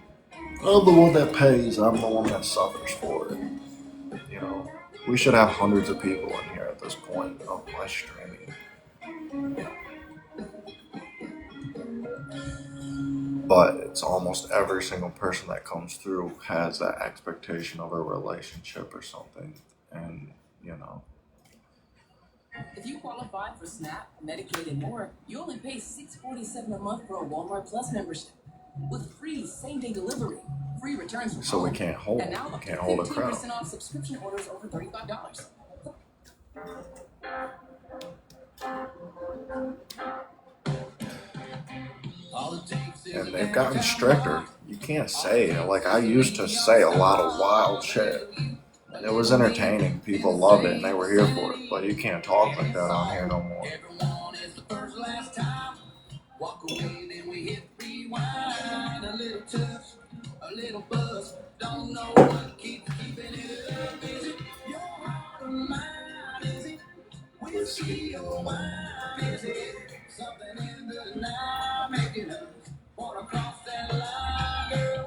S3: the one that pays. I'm the one that suffers for it. We should have hundreds of people in here at this point of my streaming. But it's almost every single person that comes through has that expectation of a relationship or something. And,
S2: If you qualify for SNAP, Medicaid, and more, you only pay $6.47 a month for a Walmart Plus membership. With free same-day delivery, free returns from
S3: so we
S2: home,
S3: can't hold
S2: and
S3: it.
S2: now
S3: We
S2: up to
S3: can't hold a crowd.
S2: 15% off subscription orders over $35.
S3: And they've gotten stricter. You can't say it. Like, I used to say a lot of wild shit. It was entertaining. People loved it and they were here for it. But you can't talk like that on here no more.
S2: Everyone is the first last time. Walk away, then we hit rewind. A little touch, a little buzz. Don't know what keeps keeping it up. Is it your heart or mine? Is it whiskey or wine? Is it something in the night making us wanna cross that line? Girl,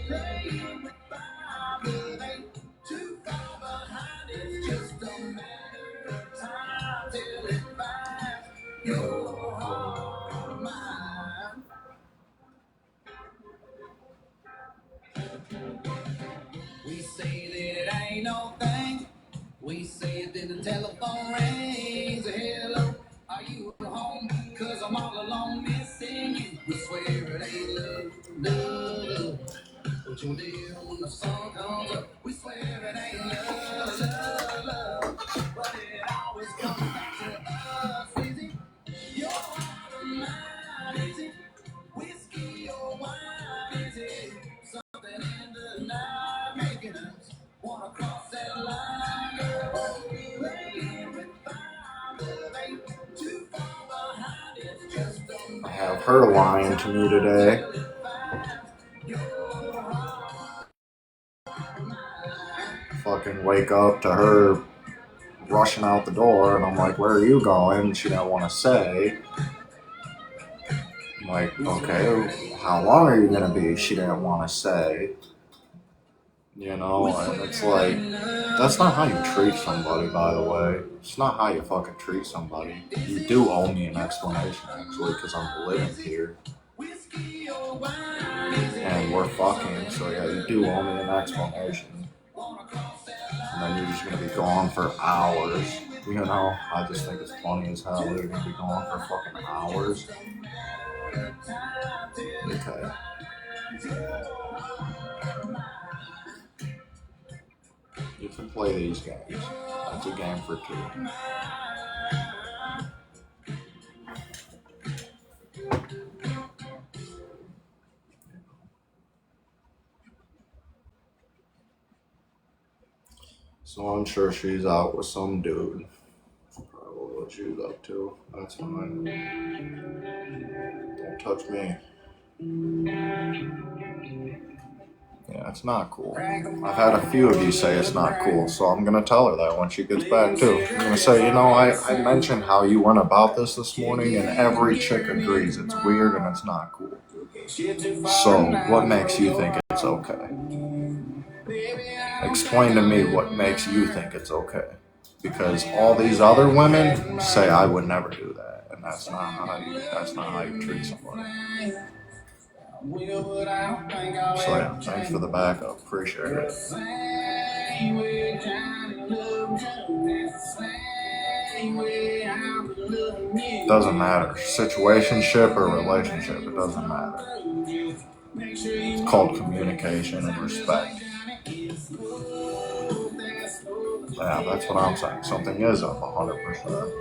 S2: playing with fire, but ain't too far behind. It's just a matter of time till it finds your heart or mine. We say that it ain't no thing. We say it, then the telephone rings. Hello, are you at home? 'Cause I'm all alone missing you. We swear it ain't love, love. But you'll deal when the sun comes up. We swear it ain't love, love, love. But it always comes back to us. Is it your heart or mine? Is it whiskey or wine? Is it something in the night making us wanna cross that line? Girl, playing with fire, but ain't too far behind. It's just a
S3: I have her lying to me today. Fucking wake up to her rushing out the door, and I'm like, where are you going? She didn't want to say. I'm like, okay, how long are you going to be? She didn't want to say. And it's like, that's not how you treat somebody, by the way. It's not how you fucking treat somebody. You do owe me an explanation, actually, because I'm living here. And we're fucking, so yeah, you do owe me an explanation. And then you're just gonna be gone for hours. I just think it's funny as hell. You're gonna be gone for fucking hours. Okay. You can play these games. That's a game for two. So I'm sure she's out with some dude. Probably what she's up to. That's fine. Don't touch me. Yeah, it's not cool. I've had a few of you say it's not cool, so I'm going to tell her that when she gets back too. I'm going to say, I mentioned how you went about this morning, and every chick agrees it's weird and it's not cool. So what makes you think it's okay? Explain to me what makes you think it's okay. Because all these other women say I would never do that, and that's not how you treat somebody. So yeah, thanks for the backup. Appreciate it. Doesn't matter. Situationship or relationship, it doesn't matter. It's called communication and respect. Yeah, that's what I'm saying. Something is up 100%.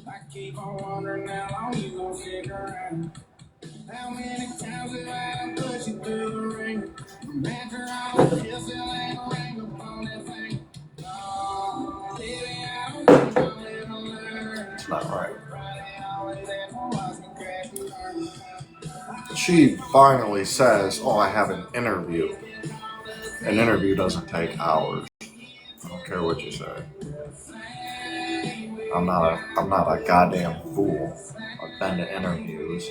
S2: I keep on wondering how long you gonna stick around. How many times have I put you through the ring? After all the kissing and ring upon that thing. Oh, baby, I don't think I'll ever learn.
S3: It's not right. She finally says, "Oh, I have an interview." An interview doesn't take hours. I don't care what you say. I'm not a goddamn fool. I've been to interviews.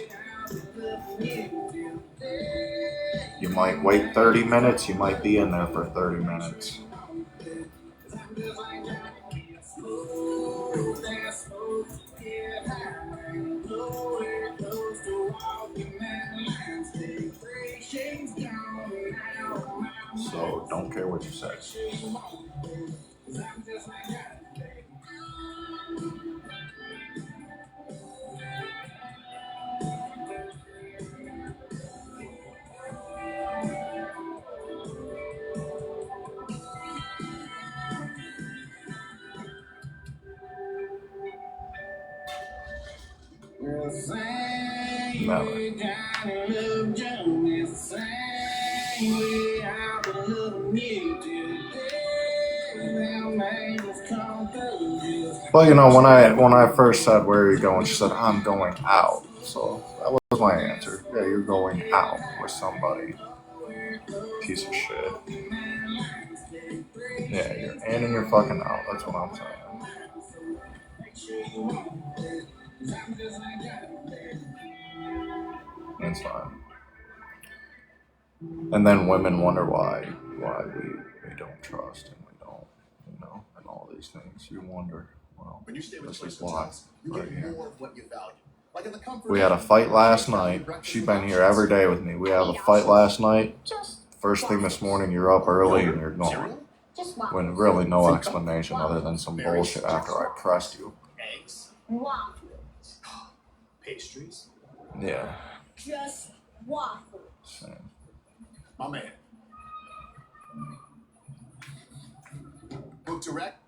S3: You might wait 30 minutes, you might be in there for 30 minutes. So don't care what you say. Never. Well, you know, when I first said, "Where are you going?" she said, "I'm going out." So that was my answer. Yeah, you're going out with somebody. Piece of shit. Yeah, you're in and you're fucking out. That's what I'm saying. It's fine. And then women wonder why we don't trust and we don't, and all these things. You wonder, well, this is why. Right here. We had a fight last night. She's been here every day with me. We had a fight last night. First thing this morning, you're up early and you're gone. When really no explanation other than some bullshit after I pressed you.
S2: Eggs. Pastries.
S3: Yeah.
S5: Just waffles.
S3: Same.
S2: My man. Book direct.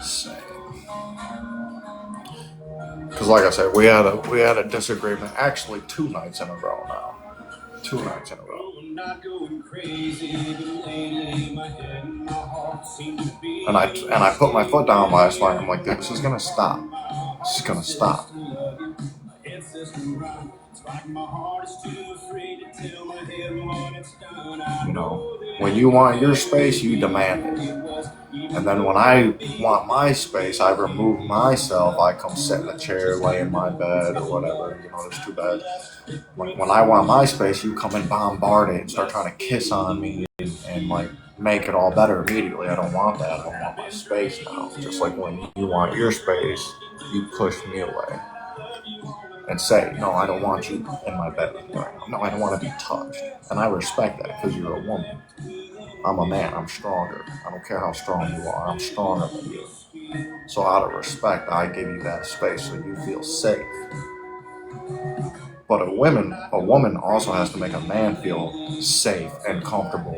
S3: Same. Because like I said, we had a disagreement. Actually, 2 nights in a row now. 2 nights in a row. And I put my foot down last night. I'm like, this is gonna stop. This is gonna stop. You know, when you want your space, you demand it. And then when I want my space, I remove myself. I come sit in a chair, lay in my bed, or whatever. You know, there's 2 beds. When I want my space, you come and bombard it and start trying to kiss on me and like make it all better immediately. I don't want that. I want my space now. Just like when you want your space, you push me away and say, "No, I don't want you in my bed right now. No, I don't want to be touched." And I respect that because you're a woman. I'm a man. I'm stronger. I don't care how strong you are. I'm stronger than you. So out of respect, I give you that space so you feel safe. But a woman also has to make a man feel safe and comfortable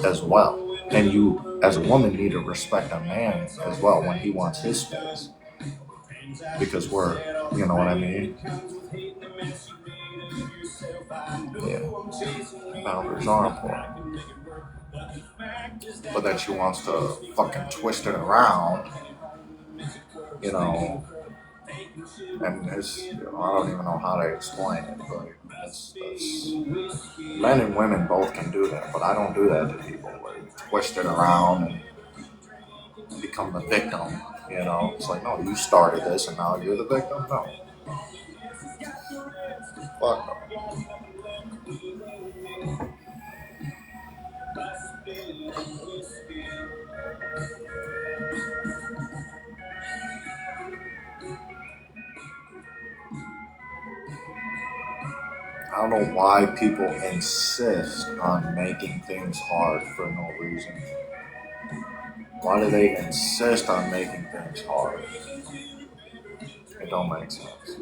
S3: as well. And you, as a woman, need to respect a man as well when he wants his space. Because you know what I mean? Yeah. Boundaries are important. But then she wants to fucking twist it around, you know. And it's, I don't even know how to explain it, but that's men and women both can do that, but I don't do that to people. Like, twist it around and become the victim, you know. It's like, no, you started this and now you're the victim. No. Fuck no. I don't know why people insist on making things hard for no reason. Why do they insist on making things hard? It don't make sense.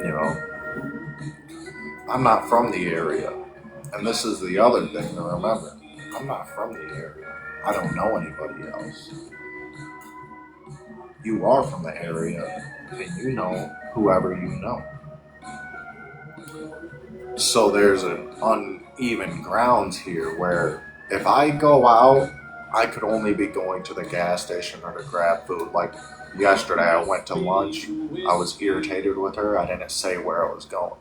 S3: You know, I'm not from the area. And this is the other thing to remember. I'm not from the area. I don't know anybody else. You are from the area, and you know whoever you know. So there's an uneven grounds here where if I go out, I could only be going to the gas station or to grab food. Like yesterday, I went to lunch. I was irritated with her. I didn't say where I was going.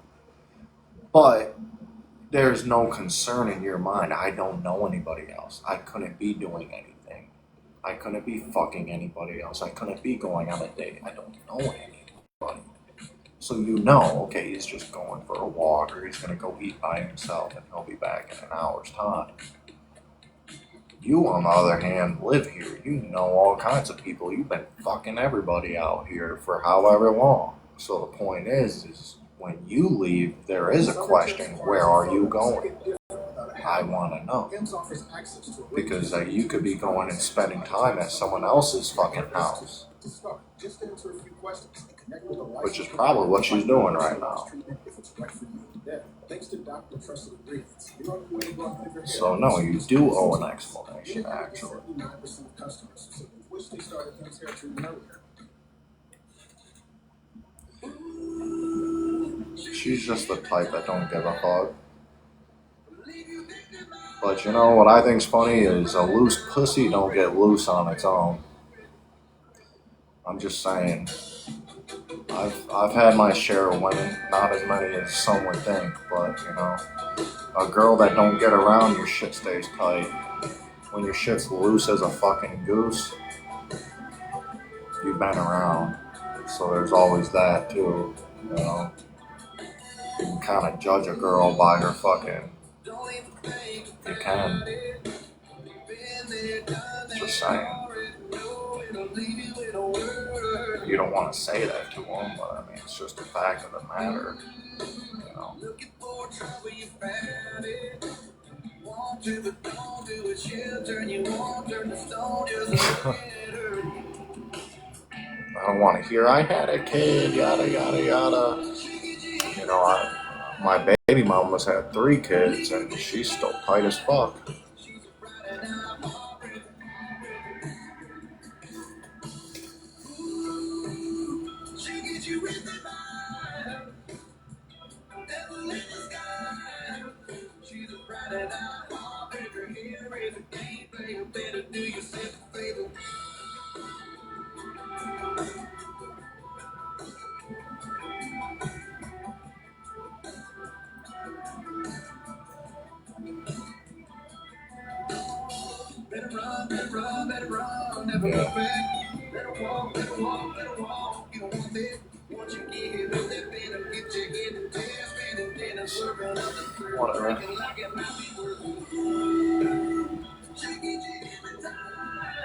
S3: But there's no concern in your mind. I don't know anybody else. I couldn't be doing anything. I couldn't be fucking anybody else. I couldn't be going on a date. I don't know anybody. So you know, okay, he's just going for a walk or he's going to go eat by himself and he'll be back in an hour's time. You, on the other hand, live here. You know all kinds of people. You've been fucking everybody out here for however long. So the point is when you leave, there is a question, where are you going? I want to know. Because you could be going and spending time at someone else's fucking house. Which is probably what she's doing right now. So no, you do owe an explanation, actually. She's just the type that don't give a fuck. But you know what I think's funny is a loose pussy don't get loose on its own. I'm just saying. I've had my share of women, not as many as some would think, but you know, a girl that don't get around, your shit stays tight. When your shit's loose as a fucking goose, you've been around. So there's always that too, you know. You can kind of judge a girl by her fucking. You can. Just saying. You don't want to say that to them, but I mean, it's just a fact of the matter, you know. I don't want to hear, I had a kid, yada, yada, yada. You know, my baby mama's had 3 kids, and she's still tight as fuck. Whatever.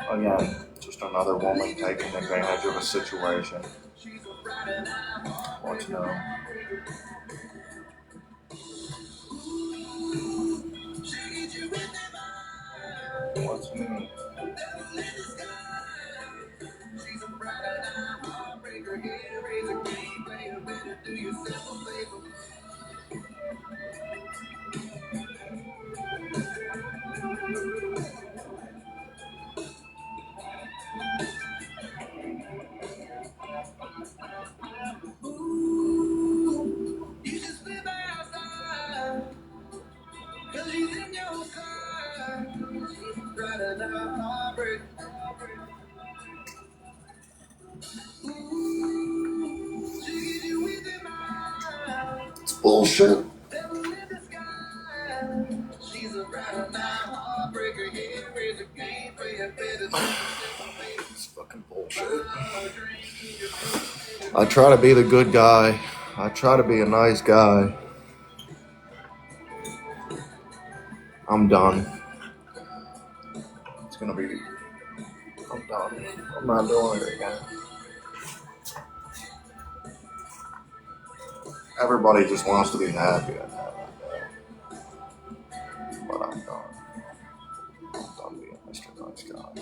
S3: Again, just another woman taking advantage of a situation. What's new? What's new? It's bullshit. It's fucking bullshit. I try to be the good guy. I try to be a nice guy. I'm done. It's gonna be. I'm done. I'm not doing it again. Everybody just wants to be happy. But I'm done. I'm done being Mr. Nice Guy.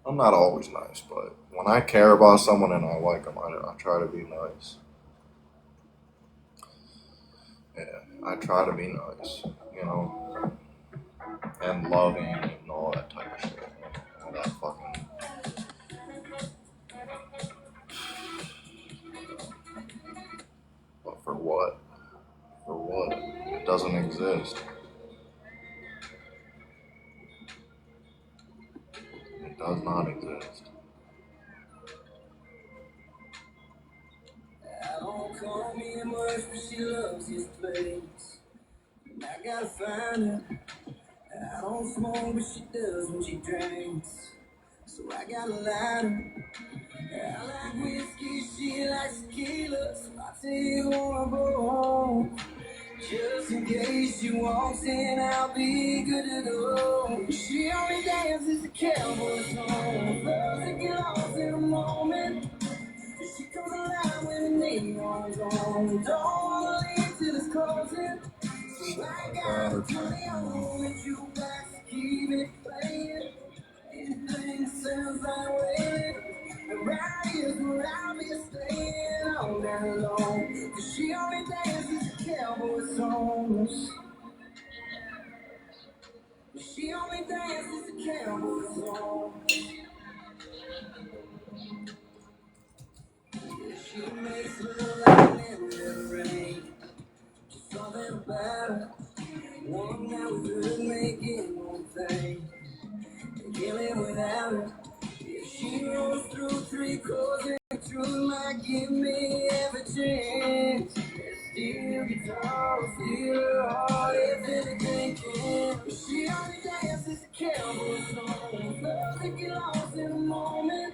S3: I'm not always nice, but when I care about someone and I like them, I try to be nice. Yeah, I try to be nice, you know, and loving and all that type of shit. All that fucking. But for what? For what? It doesn't exist. It does not exist.
S2: I don't call me much, but she loves his place. I gotta find her. I don't smoke, but she does when she drinks. So I gotta light her. I like whiskey, she likes tequila. So I take one go home. Just in case she walks in, I'll be good to go. She only dances the cowboy song. Loves to get lost in a moment. She comes alive when the neon's on. Don't wanna leave till it's closing. So I got a 20 on the jukebox to keep it playing. Anything that sounds like waiting. Around here's where I'll be staying all night long. 'Cause she only dances the cowboy songs. She only dances the cowboy songs. She makes love like never rain. Something about her. One night with her making one thing. Killing without her. If she rolls through 3 chords and truth might give me every chance. Steel guitar, steal her heart if anything can. She only dances the cowboy song. Loves to get lost in a moment.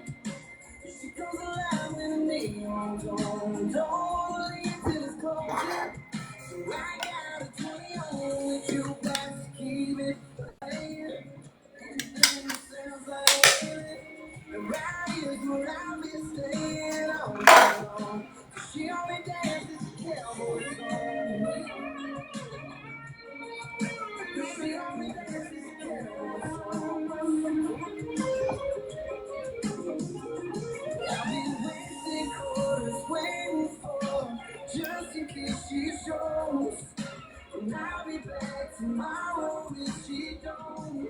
S2: She comes alive when the neon's on. Don't wanna leave till it's cold. So I got a 20 on with you back to keep it playing. Anything that sounds like waiting. Around here's where I'll be staying all night long. She only dances the cowboy song. She only dances the cowboy song. I've been wasting quarters waiting for just in case she shows. And I'll be back tomorrow if she don't.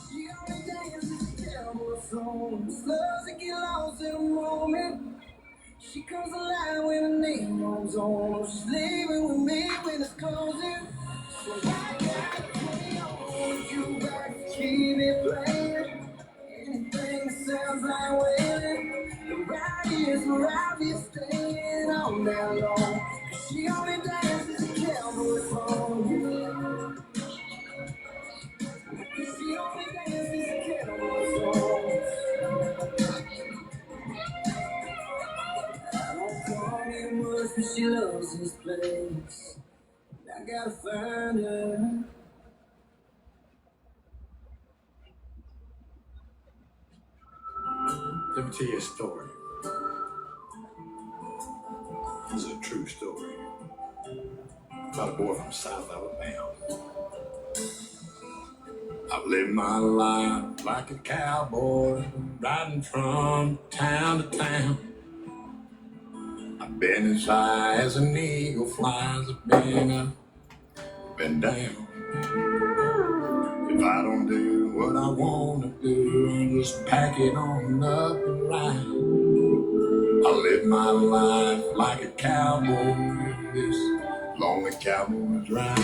S2: She only dances the cowboy songs. Loves to get lost in a moment. She comes alive when the neon's on. She's leaving with me when it's closing. So I got to play on you back to keep it playing. Anything that sounds like waiting. Around here's where I'll be staying all night long. 'Cause she only dances the cowboy song. She only dances the cowboy song. I don't call me much, but she loves this place. I gotta find her.
S7: Let me tell you a story. This is a true story about a boy from South Alabama. I've lived my life like a cowboy, riding from town to town. I've been as high as an eagle flies. I've been up, been down. If I don't do what I want to do, I just pack it on up and ride. I live my life like a cowboy in this cowboys ride.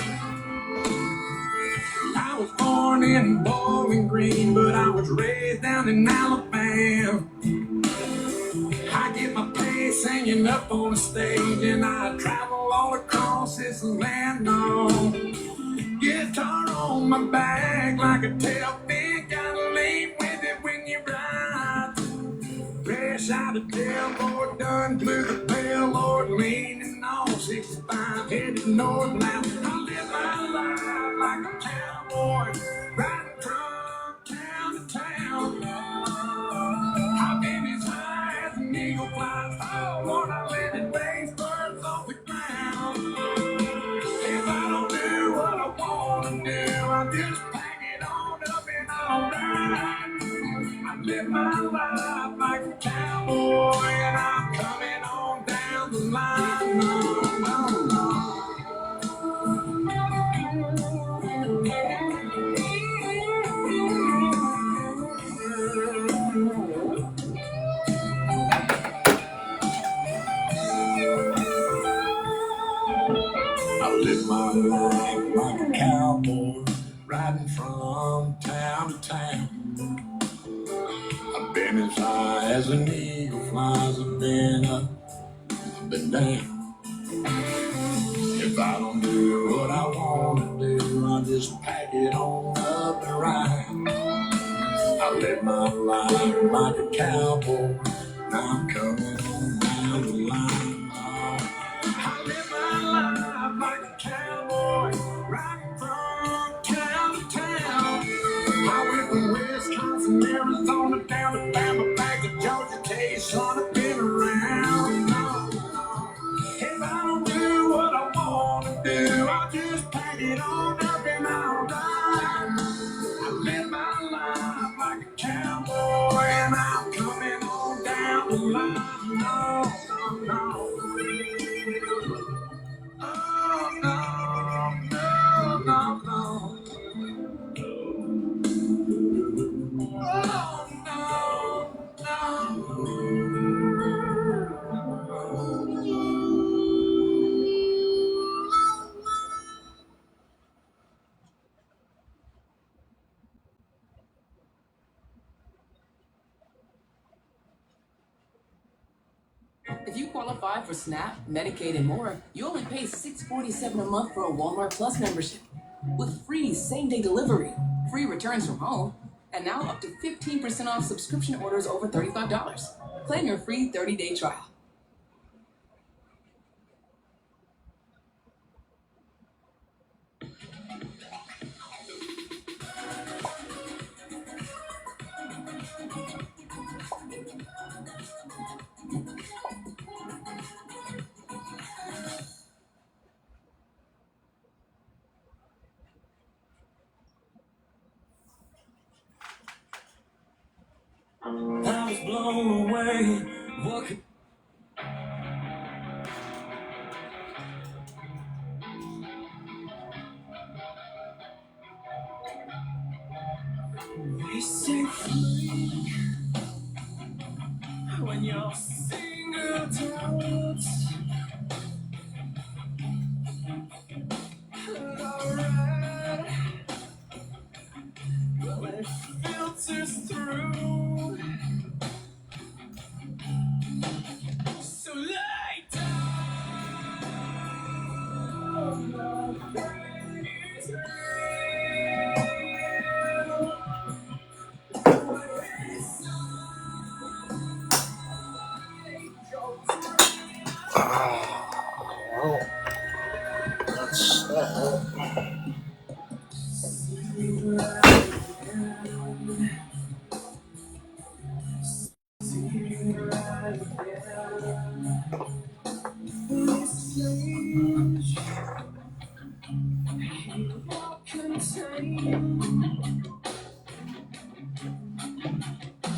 S7: I was born in Bowling Green, but I was raised down in Alabama. I get my pay singing up on the stage, and I travel all across this land long. Guitar on my back like a tailfin, gotta lean with it when you ride. Fresh out of jail, Lord, done blew the bell, Lord, leaning on 65, headed north now. I live my life like a cowboy, riding from town to town. I've been as high as an eagle flies, oh Lord, I let it raise birds off the ground. If I don't do what I wanna do, I just pack it on up and alright. I live my life like a cowboy, and I'm coming on down the line. No, no, no. I live my life like a cowboy, riding from town to town. I've been as high as an eagle flies. I've been up, I've been down. If I don't do what I want to do, I just pack it on up and ride. I live my life like a cowboy. Now I'm coming on down the line. I live my life like a cowboy, riding from town to town. I went from Wisconsin, Arizona, down to Bama, back to Georgia, Texas, son, I've been around. No, no. If I don't do what I want to do, I just pack it on up and alright. I live my life like a cowboy, and I'm coming on down the line. No, no, no. Oh, no, no, no, no. Oh, no,
S8: If you qualify for SNAP, Medicaid, and more, you only pay $6.47 a month for a Walmart Plus membership. With free same-day delivery, free returns from home, and now up to 15% off subscription orders over $35. Claim your free 30-day trial.
S2: I was blown away. What could we say free when you're single tones? Alright, well it filters through. So lay down the praise.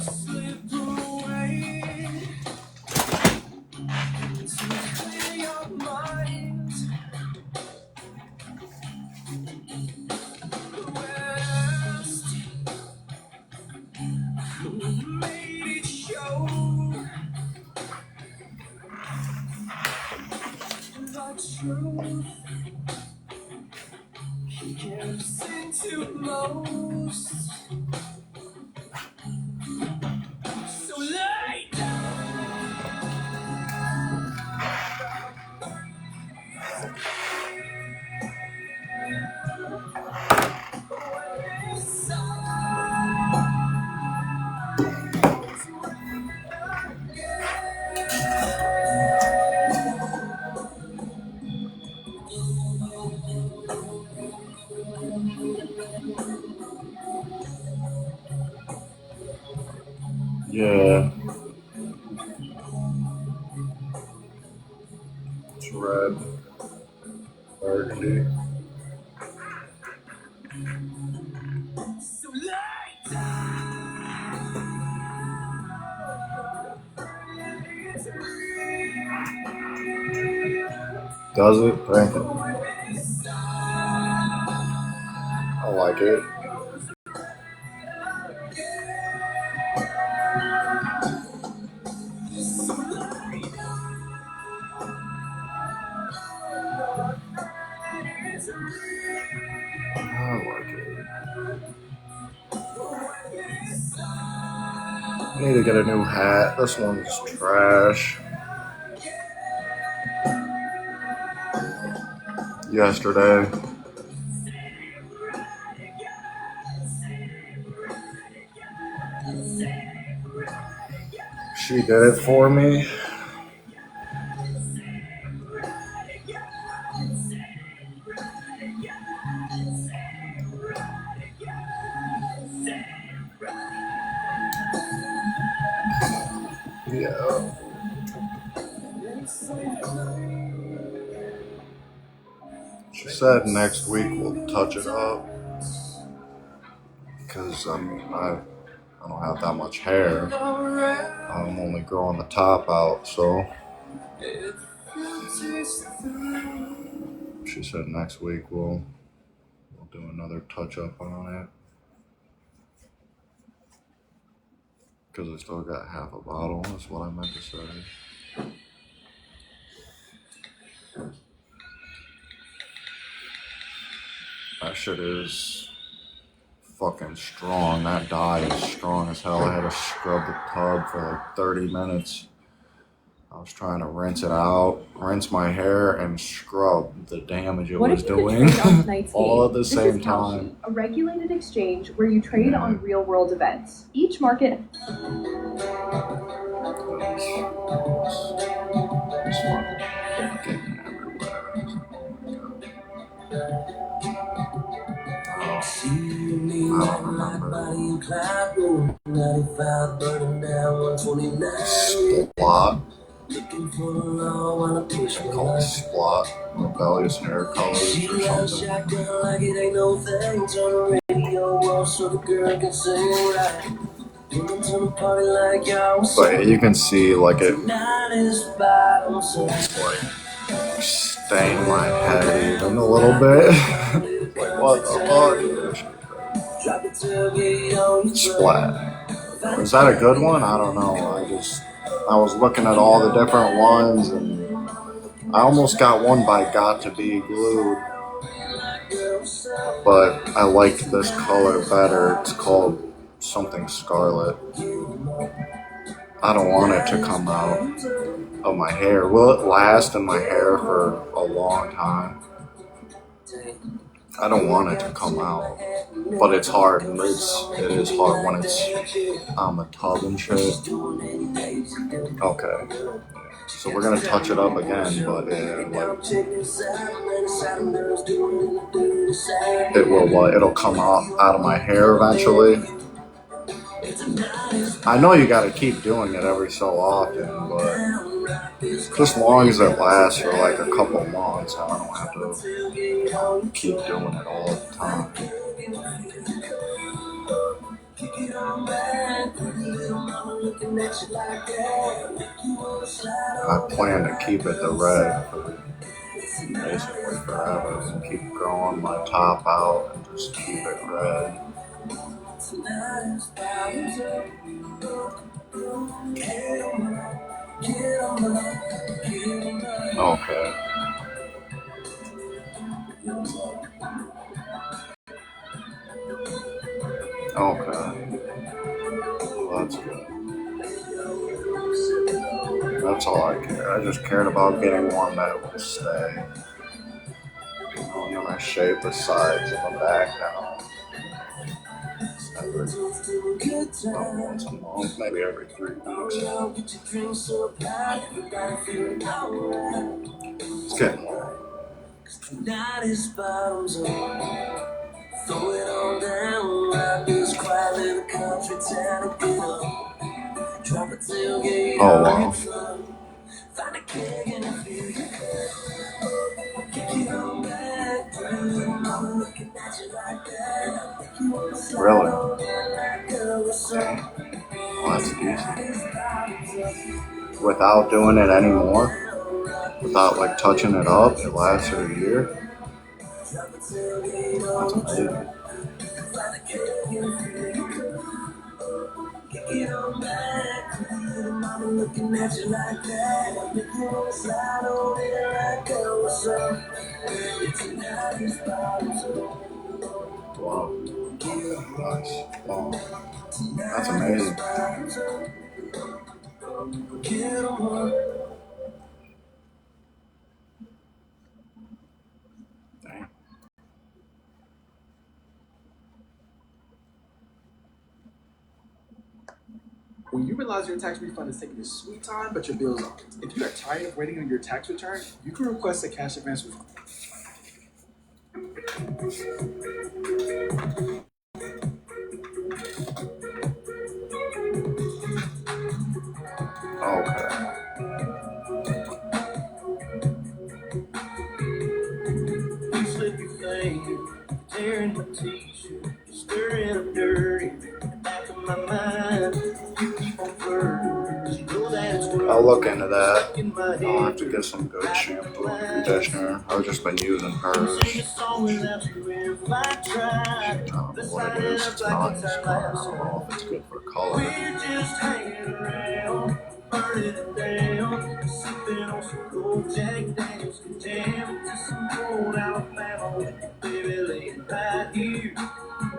S2: Slip away to clear your mind. truth. He can't sing to most. So lay
S3: Yeah. It's red. Burgundy.
S2: so lay
S3: Does it? Thank you. I like it. I like it. I need to get a new hat. This one's trash. Yesterday, she did it for me. Yeah. She said next week we'll touch it up because I don't have that much hair. I'm only growing the top out, so she said next week we'll do another touch up on it because I still got half a bottle. That's what I meant to say. That shit is fucking strong. That dye is strong as hell. I had to scrub the tub for like 30 minutes. I was trying to rinse it out, rinse my hair, and scrub the damage it was doing all at the same time.
S9: A regulated exchange where you trade on real-world events. Each market.
S2: see me like my body and cloud room 95 burning down 129
S3: Splot.
S2: looking for the law while I push me
S3: Called Splot. Rebellious hair colors
S2: she
S3: or
S2: got a
S3: something.
S2: shotgun like it ain't no thing. Turn the radio off so the girl can sing right. Women to the party like y'all.
S3: But you can see like it
S2: Tonight is bottom, so
S3: like stain my head even a little bit. Like what the fuck?
S2: drop the tailgate on your
S3: Splat. Is that a good one? I don't know. I was looking at all the different ones and I almost got one by Got to Be Glued. But I liked this color better. It's called something Scarlet. I don't want it to come out of my hair. Will it last in my hair for a long time? I don't want it to come out. But it's hard. It is hard when it's on the tub and shit. Okay. So we're gonna touch it up again, but it'll come out of my hair eventually. I know you gotta keep doing it every so often, but just as long as it lasts for like a couple months, I don't have to keep doing it all the time. I plan to keep it the red for basically forever and keep growing my top out and just keep it red. Okay. Okay. Well, that's good. That's all I care. I just cared about getting one that would stay. You know, my shape, the sides, and the back now. Once a month, maybe every 3 weeks. It's getting late.
S2: Tonight is bottoms up. Throw it all down like this quiet little country town to get up. Drop a tailgate.
S3: Oh, wow.
S2: Find a keg and fill your cup. Kick it on back. Mama looking at you like that. You wanna slide
S3: Really?
S2: on in like a whistle.
S3: Well, that's decent. Without doing it anymore? Without like touching it up, it lasted a year? That's amazing.
S2: Get on back, mama looking at you like that. Make you wanna slide over there like a whistle. It's a nice bottoms up.
S3: Wow. Nice. Wow. That's amazing.
S2: Get on.
S3: Dang.
S1: When you realize your tax refund is taking its sweet time, but your bills aren't. If you are tired of waiting on your tax return, you can request a cash advance refund.
S3: Okay.
S2: You slip your finger, tearing my t-shirt, stirring up dirty. Back of my mind, you keep on flirting. You know that it's worth.
S3: I'll look into that. I'll have to get some good shampoo and conditioner. I've just been using hers.
S2: Sing a song without you if I try.
S3: I don't know what it is. It's not this color. I don't know if it's good for color.
S2: We're just hanging around, burning it down, sipping on some cold Jack Daniels, jamming to some old Alabama. Baby, laying right here,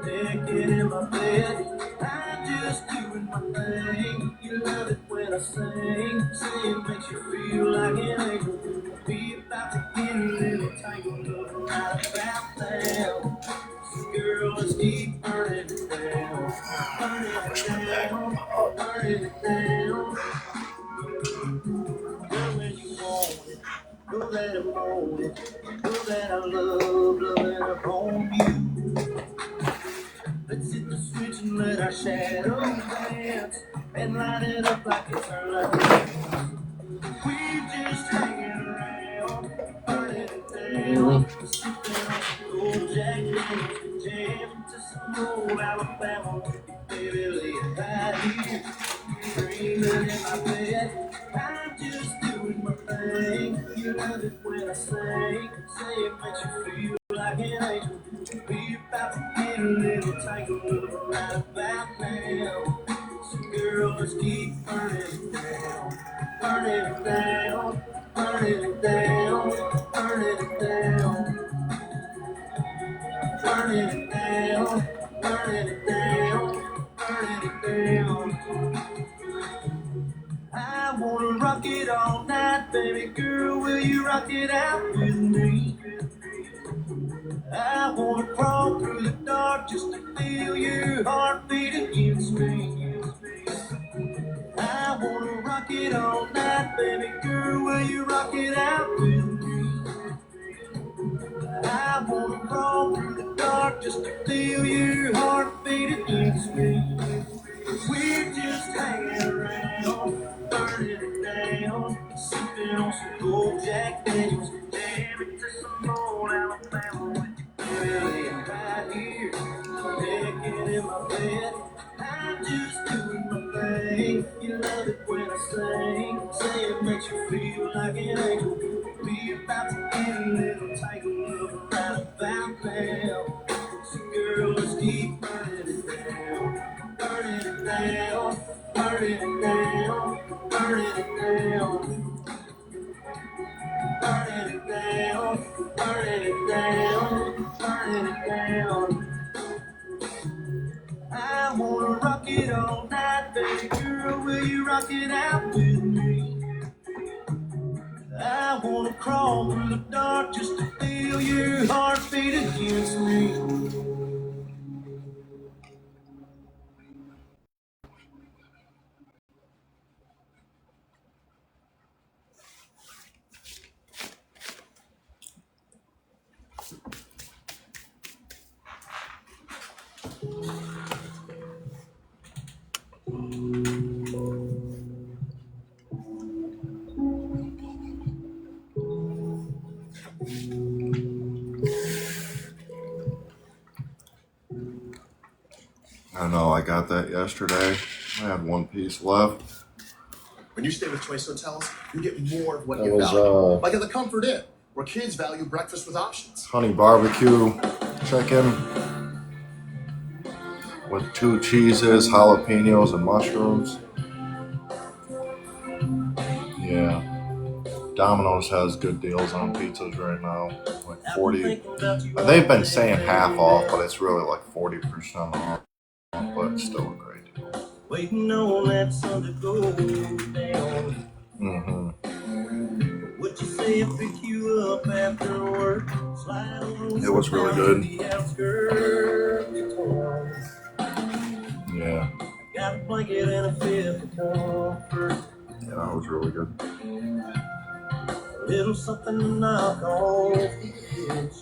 S2: naked in my bed. I'm just doing my thing. You love it when I sing. Sing makes you feel like an angel. Be about to get a little tangled up right about now. So girl, let's keep burning it down. Burning it down. Burning it down. Girl, when you want it, know that I'm on it. Know that I love loving up on you. Let's hit the switch and let our shadow dance and light it up like it's our life. We're just hanging around, burning it down, sipping on some old Jack Daniels, jamming to some old Alabama. Baby, lay it right here, dreaming in my bed. I'm just doing my thing. You love it when I sing. Say it makes you feel like an angel. We about to get a little tangled up right about now. So girl, let's keep burning it down. Burning it down. Burning it down. Burning it down. Burning it down. Burning it down. Burning it down. I wanna rock it all night, baby girl. Will you rock it out with me? I wanna crawl through the dark just to feel your heartbeat against me. I wanna rock it all night, baby girl. Will you rock it out with me? I wanna crawl through the dark just to feel your heartbeat against me. We're just hanging around, burning it down, sipping on some gold Jack Daniels, jamming to some old Alabama. Really, right here, naked in my bed. I'm just doing my thing. You love it when I sing. Say it makes you feel like an angel. We about to get a little tangled up right about now. So girl, let's keep burning it down. Burning it down. Burning it down. Burning it down. Burning it down. Burning it down. it all night, baby girl. Will you rock it out with me? I wanna crawl through the dark just to feel your heartbeat against me.
S3: I know, I got that yesterday. I had one piece left.
S10: When you stay with Choice Hotels, you get more of what
S3: That
S10: you
S3: was,
S10: value. Like at the Comfort Inn, where kids value breakfast with options.
S3: Honey barbecue chicken with 2 cheeses, jalapenos, and mushrooms. Yeah. Domino's has good deals on pizzas right now. Like 40. They've been saying half off, but it's really like 40% off. But it's still a great deal.
S2: Waiting on that sun to go down.
S3: Mm-hmm.
S2: Would you say I pick you up after work? Slide on
S3: It was really good.
S2: the outskirts of town.
S3: Yeah.
S2: Got a blanket and a fifth of comfort.
S3: Yeah, that was really good.
S2: A little something to knock off the edge.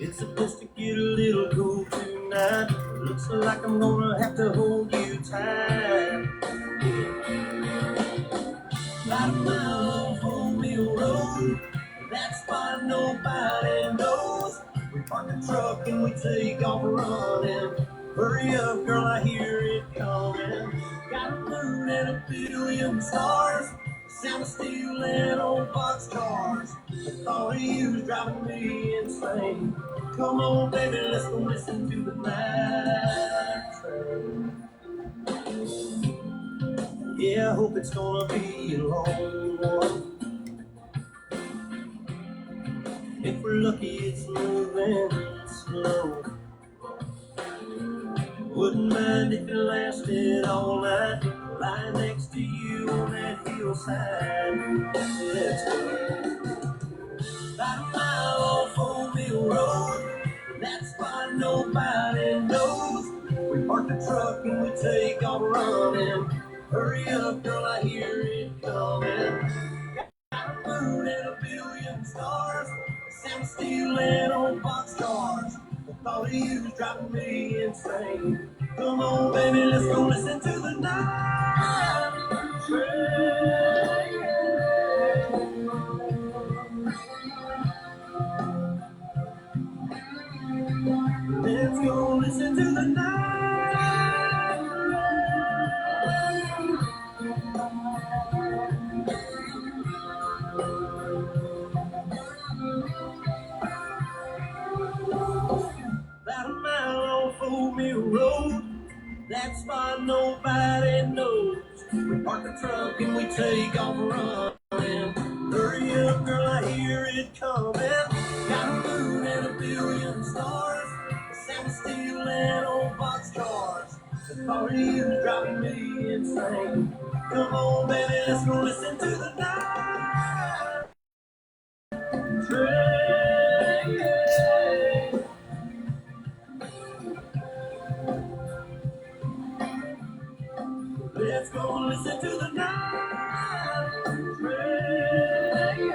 S2: It's supposed to get a little cool tonight. Looks like I'm gonna have to hold you tight. About a mile off Home Mill Road, that spot nobody knows. We park the truck and we take off running. Hurry up, girl, I hear it coming. Got a moon and a billion stars, sound of steel and old boxcars. The thought of you's driving me insane. Come on, baby, let's go listen to the night train. Yeah, I hope it's gonna be a long one. If we're lucky, it's moving slow. Wouldn't mind if it lasted all night. Lying next to you on that hillside. Let's go. About a mile off Home Mill Road, that spot nobody knows. We park the truck and we take off running. Hurry up, girl, I hear it coming. Got a moon and a billion stars, sound of steel and old boxcars. The thought of you's driving me insane. Come on, baby, let's go listen to the night train. Let's go listen to the night rain. About a mile off Old Mill Road, that spot nobody knows. We park the truck and we take off running. Hurry up, girl, I hear it coming. Got a moon and a billion stars, the sound of steel and old boxcars. The thought of you driving me insane. Come on, baby, let's go listen to the night train. Let's go listen to the night train.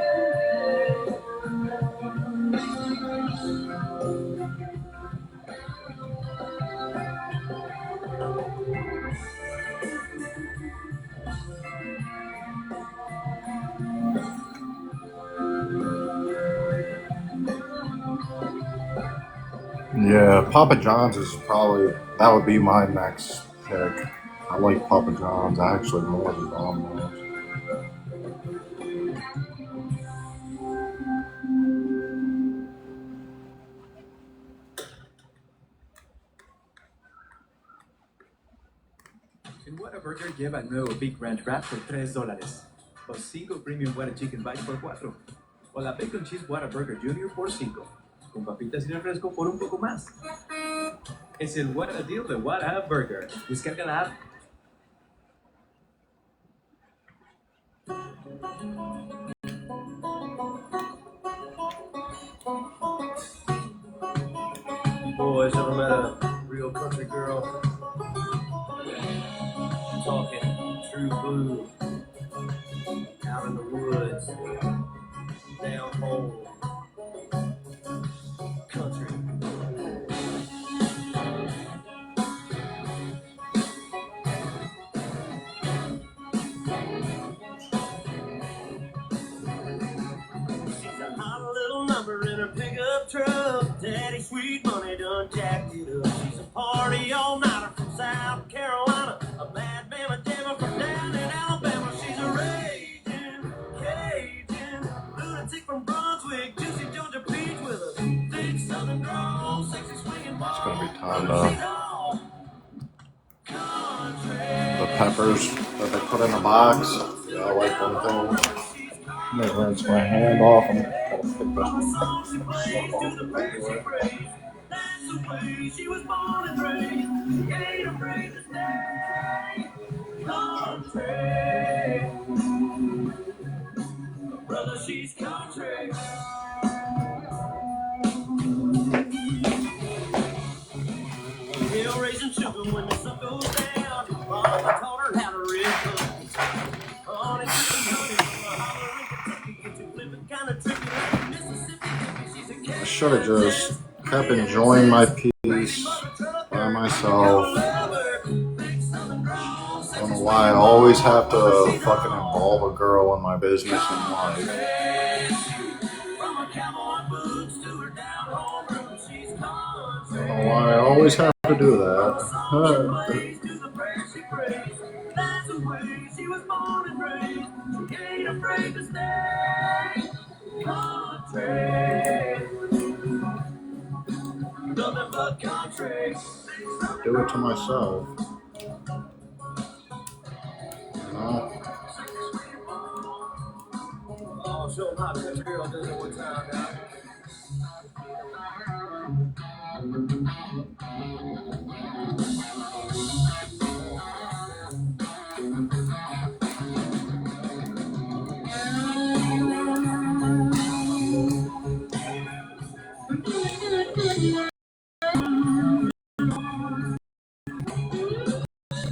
S3: Yeah, Papa John's is probably, that would be my next pick. I like Papa John's actually more than Domino's.
S11: In Whataburger lleva el nuevo Big Ranch Wrap por $3. O 5 Premium Whata Chicken Bites por 4. O la Bacon Cheese Whataburger Jr. por 5. Con papitas y refresco por un poco más. Es el What a Deal de What a Burger. Descarga la app.
S12: Boys, ever met a real country girl? Talking true blue, out in the woods, down home, country. She's a hot little number in her pickup truck. Daddy sweet money done jacked it up. She's a party all-nighter from South Carolina, a mad mama jammer from down in Alabama. She's a raging Cajun lunatic from Brunswick, juicy Georgia peach with a thick southern drawl, sexy swinging ball.
S3: It's gonna be time now. The peppers that they put in a box. Yeah, I like one thing. I'm gonna rinse my hand off and gotta stick
S12: Brother, she's country. Hill raising sugar when the sun goes down. Mama taught her how to read cookies. Honey, honey, from the holler in Kentucky. Get you living kind of tricky like Mississippi. She's a cat.
S3: I should have just kept enjoying my peace by myself. I don't know why I always have to fucking involve a girl in my business in life. I don't know why I always have to do that. Do it to myself. You know?
S12: Oh, show 'em how the girl does it one time now.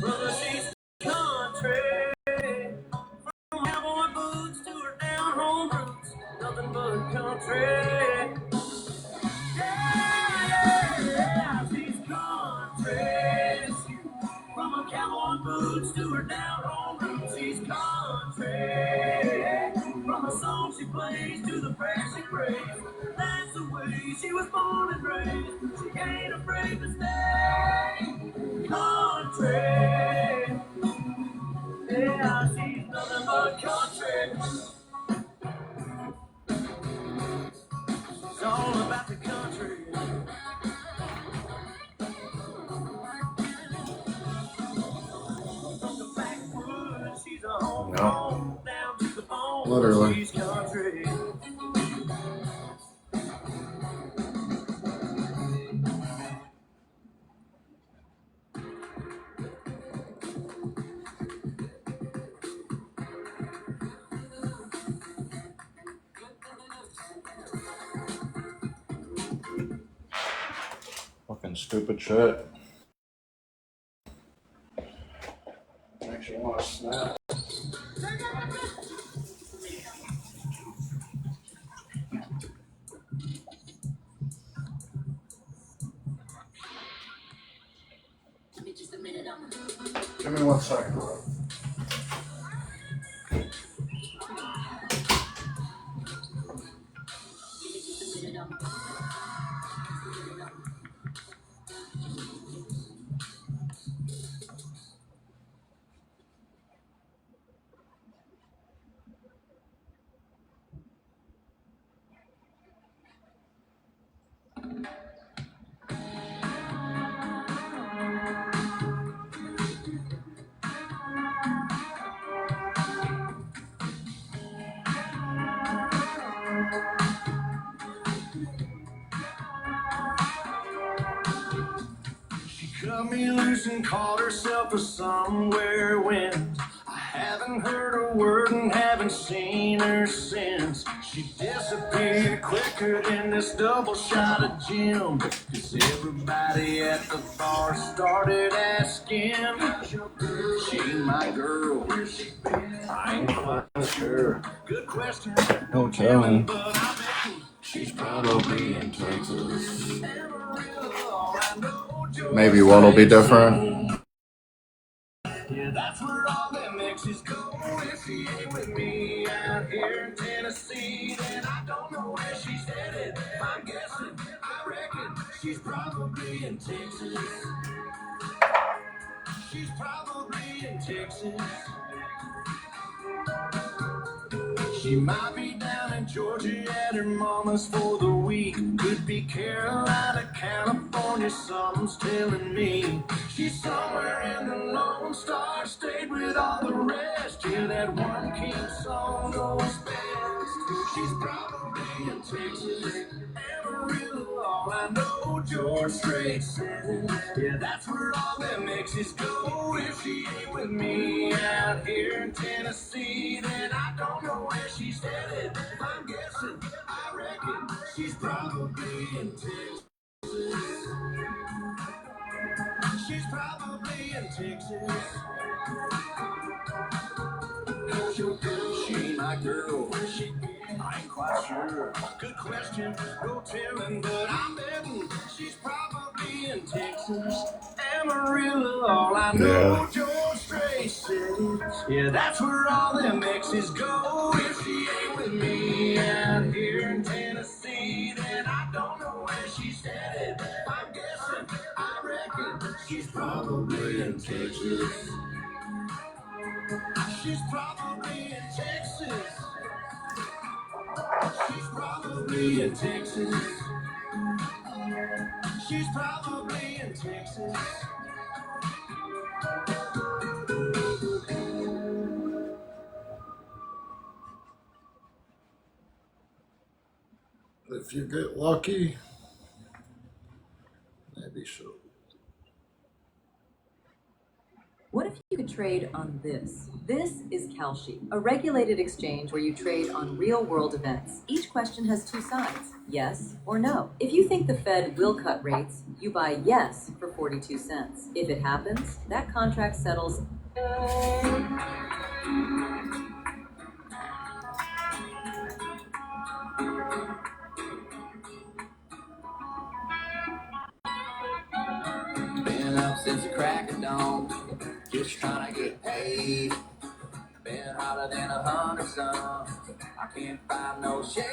S12: Brother, she's country. From cowboy boots to her down home roots, nothing but country. Yeah, she's country. From her cowboy boots to her down home roots, she's country. From the song she plays to the prayer she prays, that's the way she was born and raised. She ain't afraid to stay country. Yeah, she's nothing but country. It's all about the country. From the backwoods, she's a home down to the bone.
S3: Literally.
S12: She's country.
S3: Fucking stupid shit. Makes you want to snap. Give me 1 second, bro.
S2: cut me loose and called herself a somewhere wind. I haven't heard a word and haven't seen her since. She disappeared quicker than this double shot of gin. 'Cause everybody at the bar started asking, she my girl, I ain't quite sure. Good question,
S3: No telling.
S2: but I bet
S3: She's probably in Texas. Maybe what'll be different.
S2: yeah, that's where all them exes go. If she ain't with me out here in Tennessee, then I don't know where she's headed. I'm guessing, I reckon she's probably in Texas. She's probably in Texas. She might be down in Georgia at her mama's for the week. Could be Carolina, California, something's telling me. She's somewhere in the Lone Star State with all the rest. Yeah, that one king song goes best. She's probably in Texas, Amarillo, all I know, George Strait said. Yeah, that's where all them exes go. If she ain't with me out here in Tennessee, then I don't know where she's headed. If I'm guessing, I reckon she's probably in Texas. She's probably in Texas. She ain't my girl. I ain't quite sure. Good question, no telling, but I'm betting she's probably in Texas, Amarillo. All I know, George Strait said, yeah, that's where all them exes go. If she ain't with me out here in Tennessee, then I don't know where she's headed. I'm guessing, I reckon she's probably in Texas. She's probably in Texas. She's probably in Texas. She's probably in Texas.
S3: If you get lucky, maybe so.
S13: What if you could trade on this? This is Kalshi, a regulated exchange where you trade on real-world events. Each question has two sides, yes or no. If you think the Fed will cut rates, you buy yes for 42 cents. If it happens, that contract settles.
S2: Been up since the crack of dawn, just trying to get paid. Been hotter than 100 some. I can't find no shade.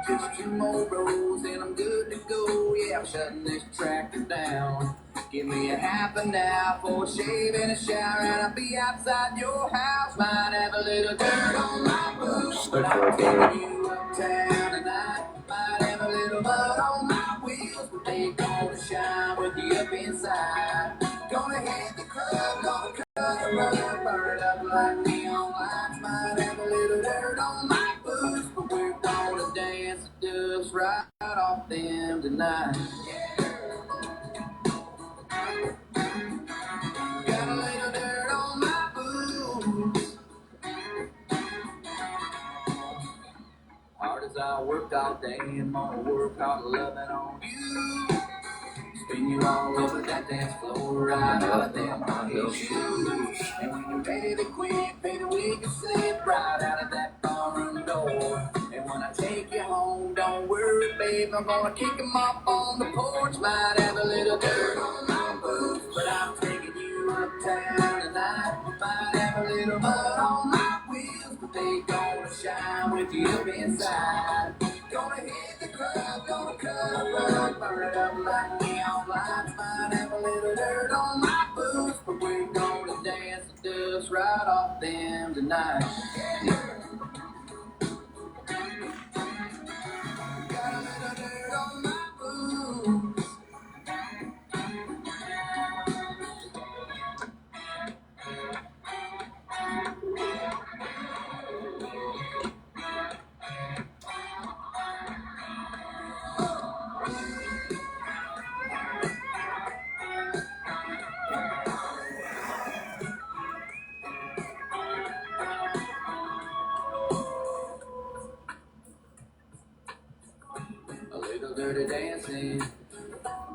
S2: Just 2 more rows and I'm good to go. Yeah, I'm shutting this tractor down. Give me a half an hour for a shave and a shower, and I'll be outside your house. Might have a little dirt on my boots, but I'm taking you uptown tonight. Might have a little mud on my wheels, but they gonna shine with you up inside. Gonna hit the club, gonna cut the rug, burn it up like neon lights. Might have a little dirt on my boots, but we're gonna dance the dust right off them tonight. Got a little dirt on my boots. Hard as I worked all day, I'm gonna work hard loving on you. Spin you all over that dance floor, right out of them high heel shoes. And when you're ready to quit, baby, we can slip right out of that barroom door. And when I take you home, don't worry, babe, I'm gonna kick 'em off on the porch. Might have a little dirt on my boots, but I'm taking you uptown tonight. Might have a little mud on my wheels, but they gonna shine with you up inside. Gonna hit the club, gonna cut a rug, burn it up like neon lights. Might have a little dirt on my boots, but we're gonna dance the dust right off them tonight. Got a little dirt on my boots. little dirty dancing,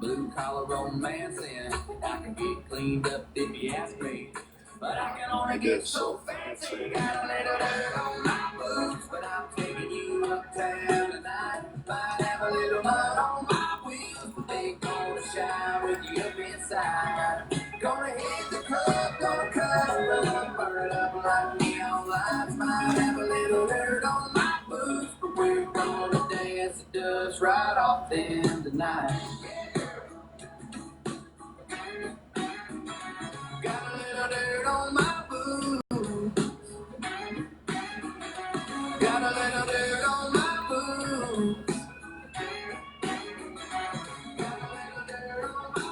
S2: blue collar romancing. I can get cleaned up if you ask me, but I can only get so fancy. Got a little dirt on my boots, but I'm taking you uptown tonight. Might have a little mud on my wheels, but they gonna shine with you up inside. Gonna hit the club, gonna cut up, burn it up like neon lights. Might have a little dirt on my boots, but we're gonna dance the dust right off them tonight. Got a little dirt on my boots. Got a little dirt on my boots. Got a little dirt on my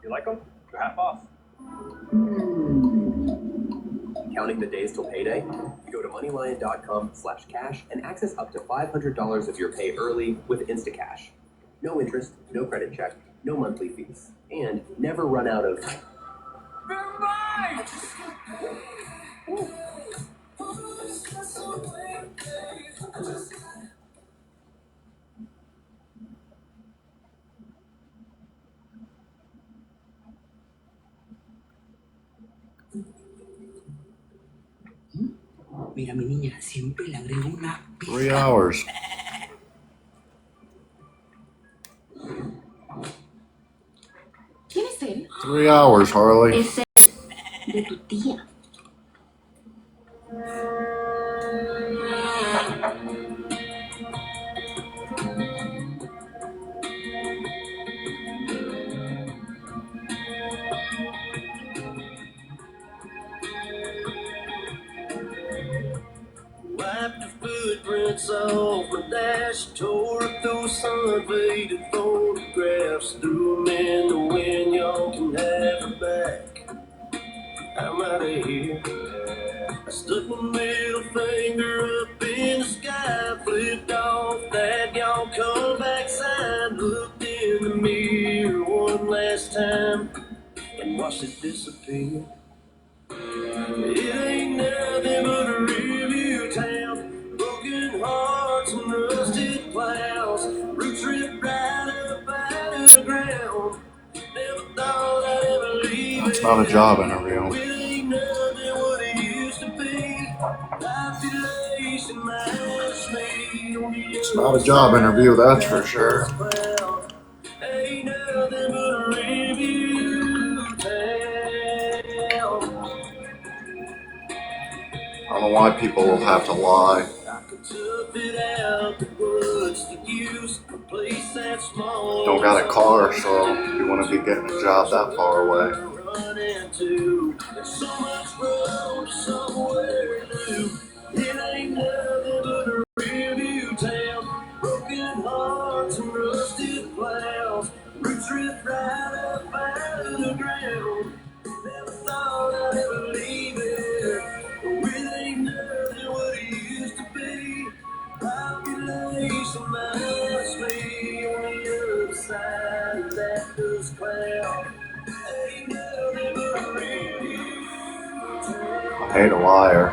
S14: You like them? They're half off. Counting the days till payday? You go to moneylion.com/cash and access up to $500 of your pay early with Instacash. No interest, no credit check, no monthly fees, and never run out of...
S2: Mira, mi niña, siempre le agrego una
S3: 3 hours.
S2: ¿Quién es él?
S3: 3 hours, Harley.
S2: Es de tu tía.
S12: Wiped the footprints off my dash, tore up those sun-faded photographs, threw them in the wind. Y'all can have her back. I'm out of here. I stuck my middle finger up in the sky, flipped off that y'all come back sign, looked in the mirror one last time, and watched it disappear. It ain't nothing but a rearview town, broken hearts and rusted plows, roots ripped right up out of the ground. Never thought I'd ever leave.
S3: That's not a job interview.
S12: It ain't nothing what it used to be. Population minus me.
S3: It's not a job interview, that's for sure.
S12: Ain't nothing but a rearview town.
S3: I don't know why people will have to lie. Don't got a car, so you want to be getting a job that far away.
S12: It ain't nothing but a rearview town. Broken hearts and rusted plows, roots ripped right up out of the ground. Never thought I'd ever leave it. It ain't nothing what it used to be. Population minus me on the other side of that dust cloud. Ain't nothing but a rearview town.
S3: I hate a liar.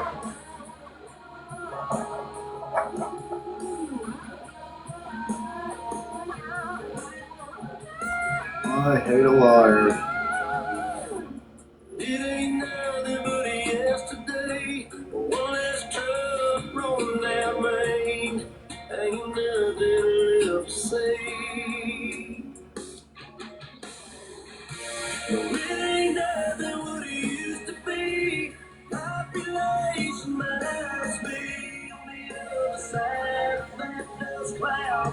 S3: I hate a liar.
S12: It ain't nothing but a yesterday. One less truck rolling down Main. Ain't nothing left to say. No, it ain't nothing what it used to be. Population minus me on the other side of that dust cloud.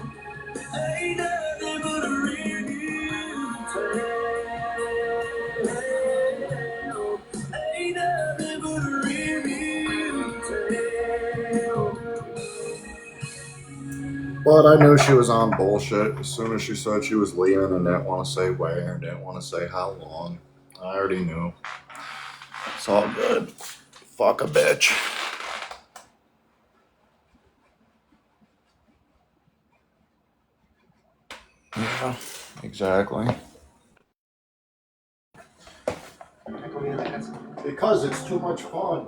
S12: Ain't nothing but a rearview town. Ain't nothing but a rearview town.
S3: But I knew she was on bullshit as soon as she said she was leaving and didn't want to say where, didn't want to say how long. I already knew. It's all good. Fuck a bitch. Yeah, exactly. Because it's too much fun.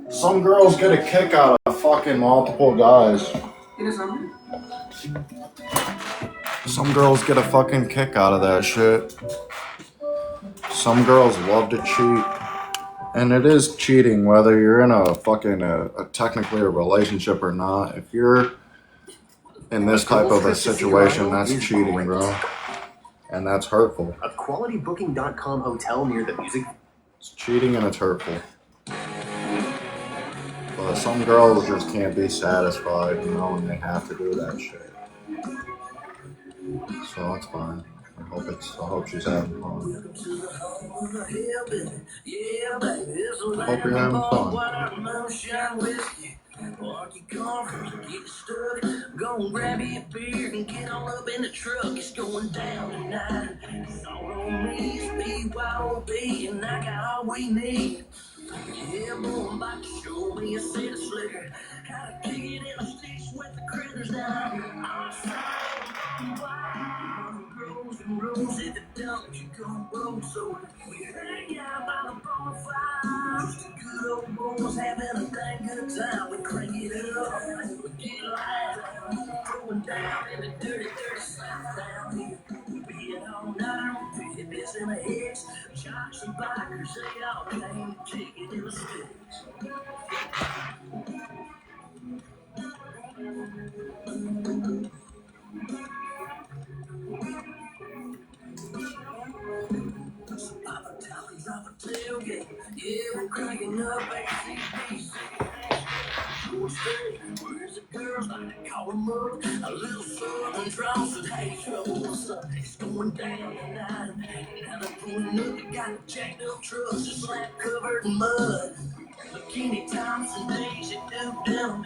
S3: Some girls get a kick out of fucking multiple guys. Some girls get a fucking kick out of that shit. Some girls love to cheat. And it is cheating whether you're in a fucking technically a relationship or not. If you're in this type of a situation, that's cheating, bro. And that's hurtful.
S14: A qualitybooking.com hotel near the music.
S3: It's cheating and it's hurtful. But some girls just can't be satisfied, you know, and they have to do that shit. So it's fine. I hope she's having fun. I hope you're having fun.
S2: Park your car, get stuck. Go and grab you a beer and get all up in the truck. It's going down tonight. It's all on me, it's BYOB, and I got all we need. Yeah, boy, I'm about to show me a set of slicker. How to kick it in the sticks with the critters down. Outside, rules and rules. If it don't, you gon' roll. So we hang out by the bonfire. Just a good old boys having a dang good time. We crank it up, we get loud, throwing down in the dirty, dirty south down here. We being all night, hippies in the heads, jocks and bikers, they all came to kick it in the sticks. Papa Tallies off a tailgate, yeah, we're cranking up ACDC. Where's the girls? I call them up. A little southern drawl said, hey, trouble, what's up? It's going down tonight. Now they're pulling up, they got the jacked up trucks, just slap covered in mud. Bikini tops and Daisy Duke down.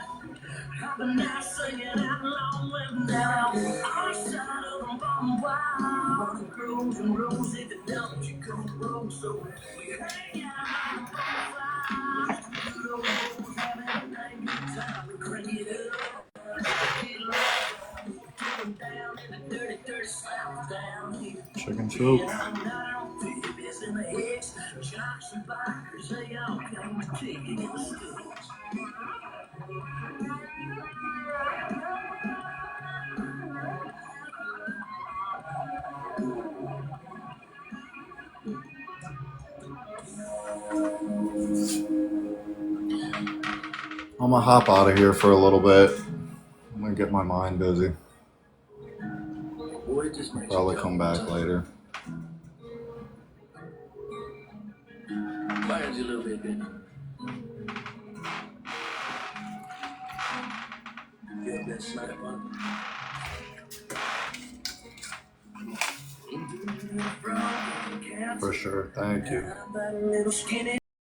S2: I've been out singing out long living down our side of the bottom wild. On the grooves and rules, if it don't, you come roll. So we hang out on the bonfire. Good old boys having a dang good time. We crank it up, get loud, going down in the dirty, dirty south down here.
S3: Chicken soup.
S2: Hippies in the heads, jocks and bikers, they all came to kick it in the sticks.
S3: I'm gonna hop out of here for a little bit. I'm gonna get my mind busy. Probably come back later.
S2: Fires you a little bit, baby. Get that slap on.
S3: For sure. Thank you.